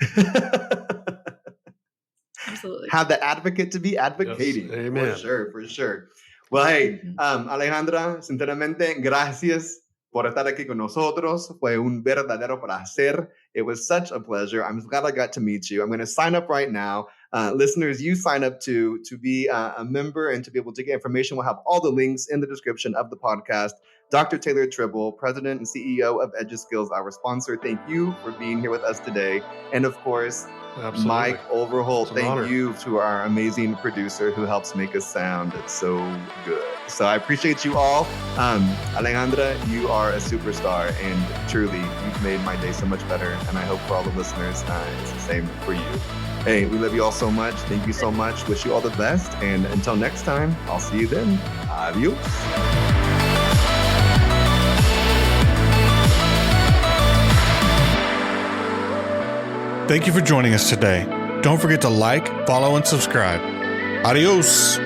[SPEAKER 2] Absolutely.
[SPEAKER 1] Have the advocate to be advocating.
[SPEAKER 3] Yes, amen.
[SPEAKER 1] For sure. Well, hey, Alejandra, sinceramente, gracias por estar aquí con nosotros. Fue un verdadero placer. It was such a pleasure. I'm glad I got to meet you. I'm going to sign up right now. Listeners, you sign up to be a member and to be able to get information. We'll have all the links in the description of the podcast. Dr. Taylor Tribble, President and CEO of EduSkills, our sponsor. Thank you for being here with us today. And of course, absolutely. Mike Overholt, thank you to our amazing producer who helps make us sound so good. So I appreciate you all. Alejandra, you are a superstar, and truly, you've made my day so much better. And I hope for all the listeners, it's the same for you. Hey, we love you all so much. Thank you so much. Wish you all the best. And until next time, I'll see you then. Adios.
[SPEAKER 4] Thank you for joining us today. Don't forget to like, follow, and subscribe. Adios.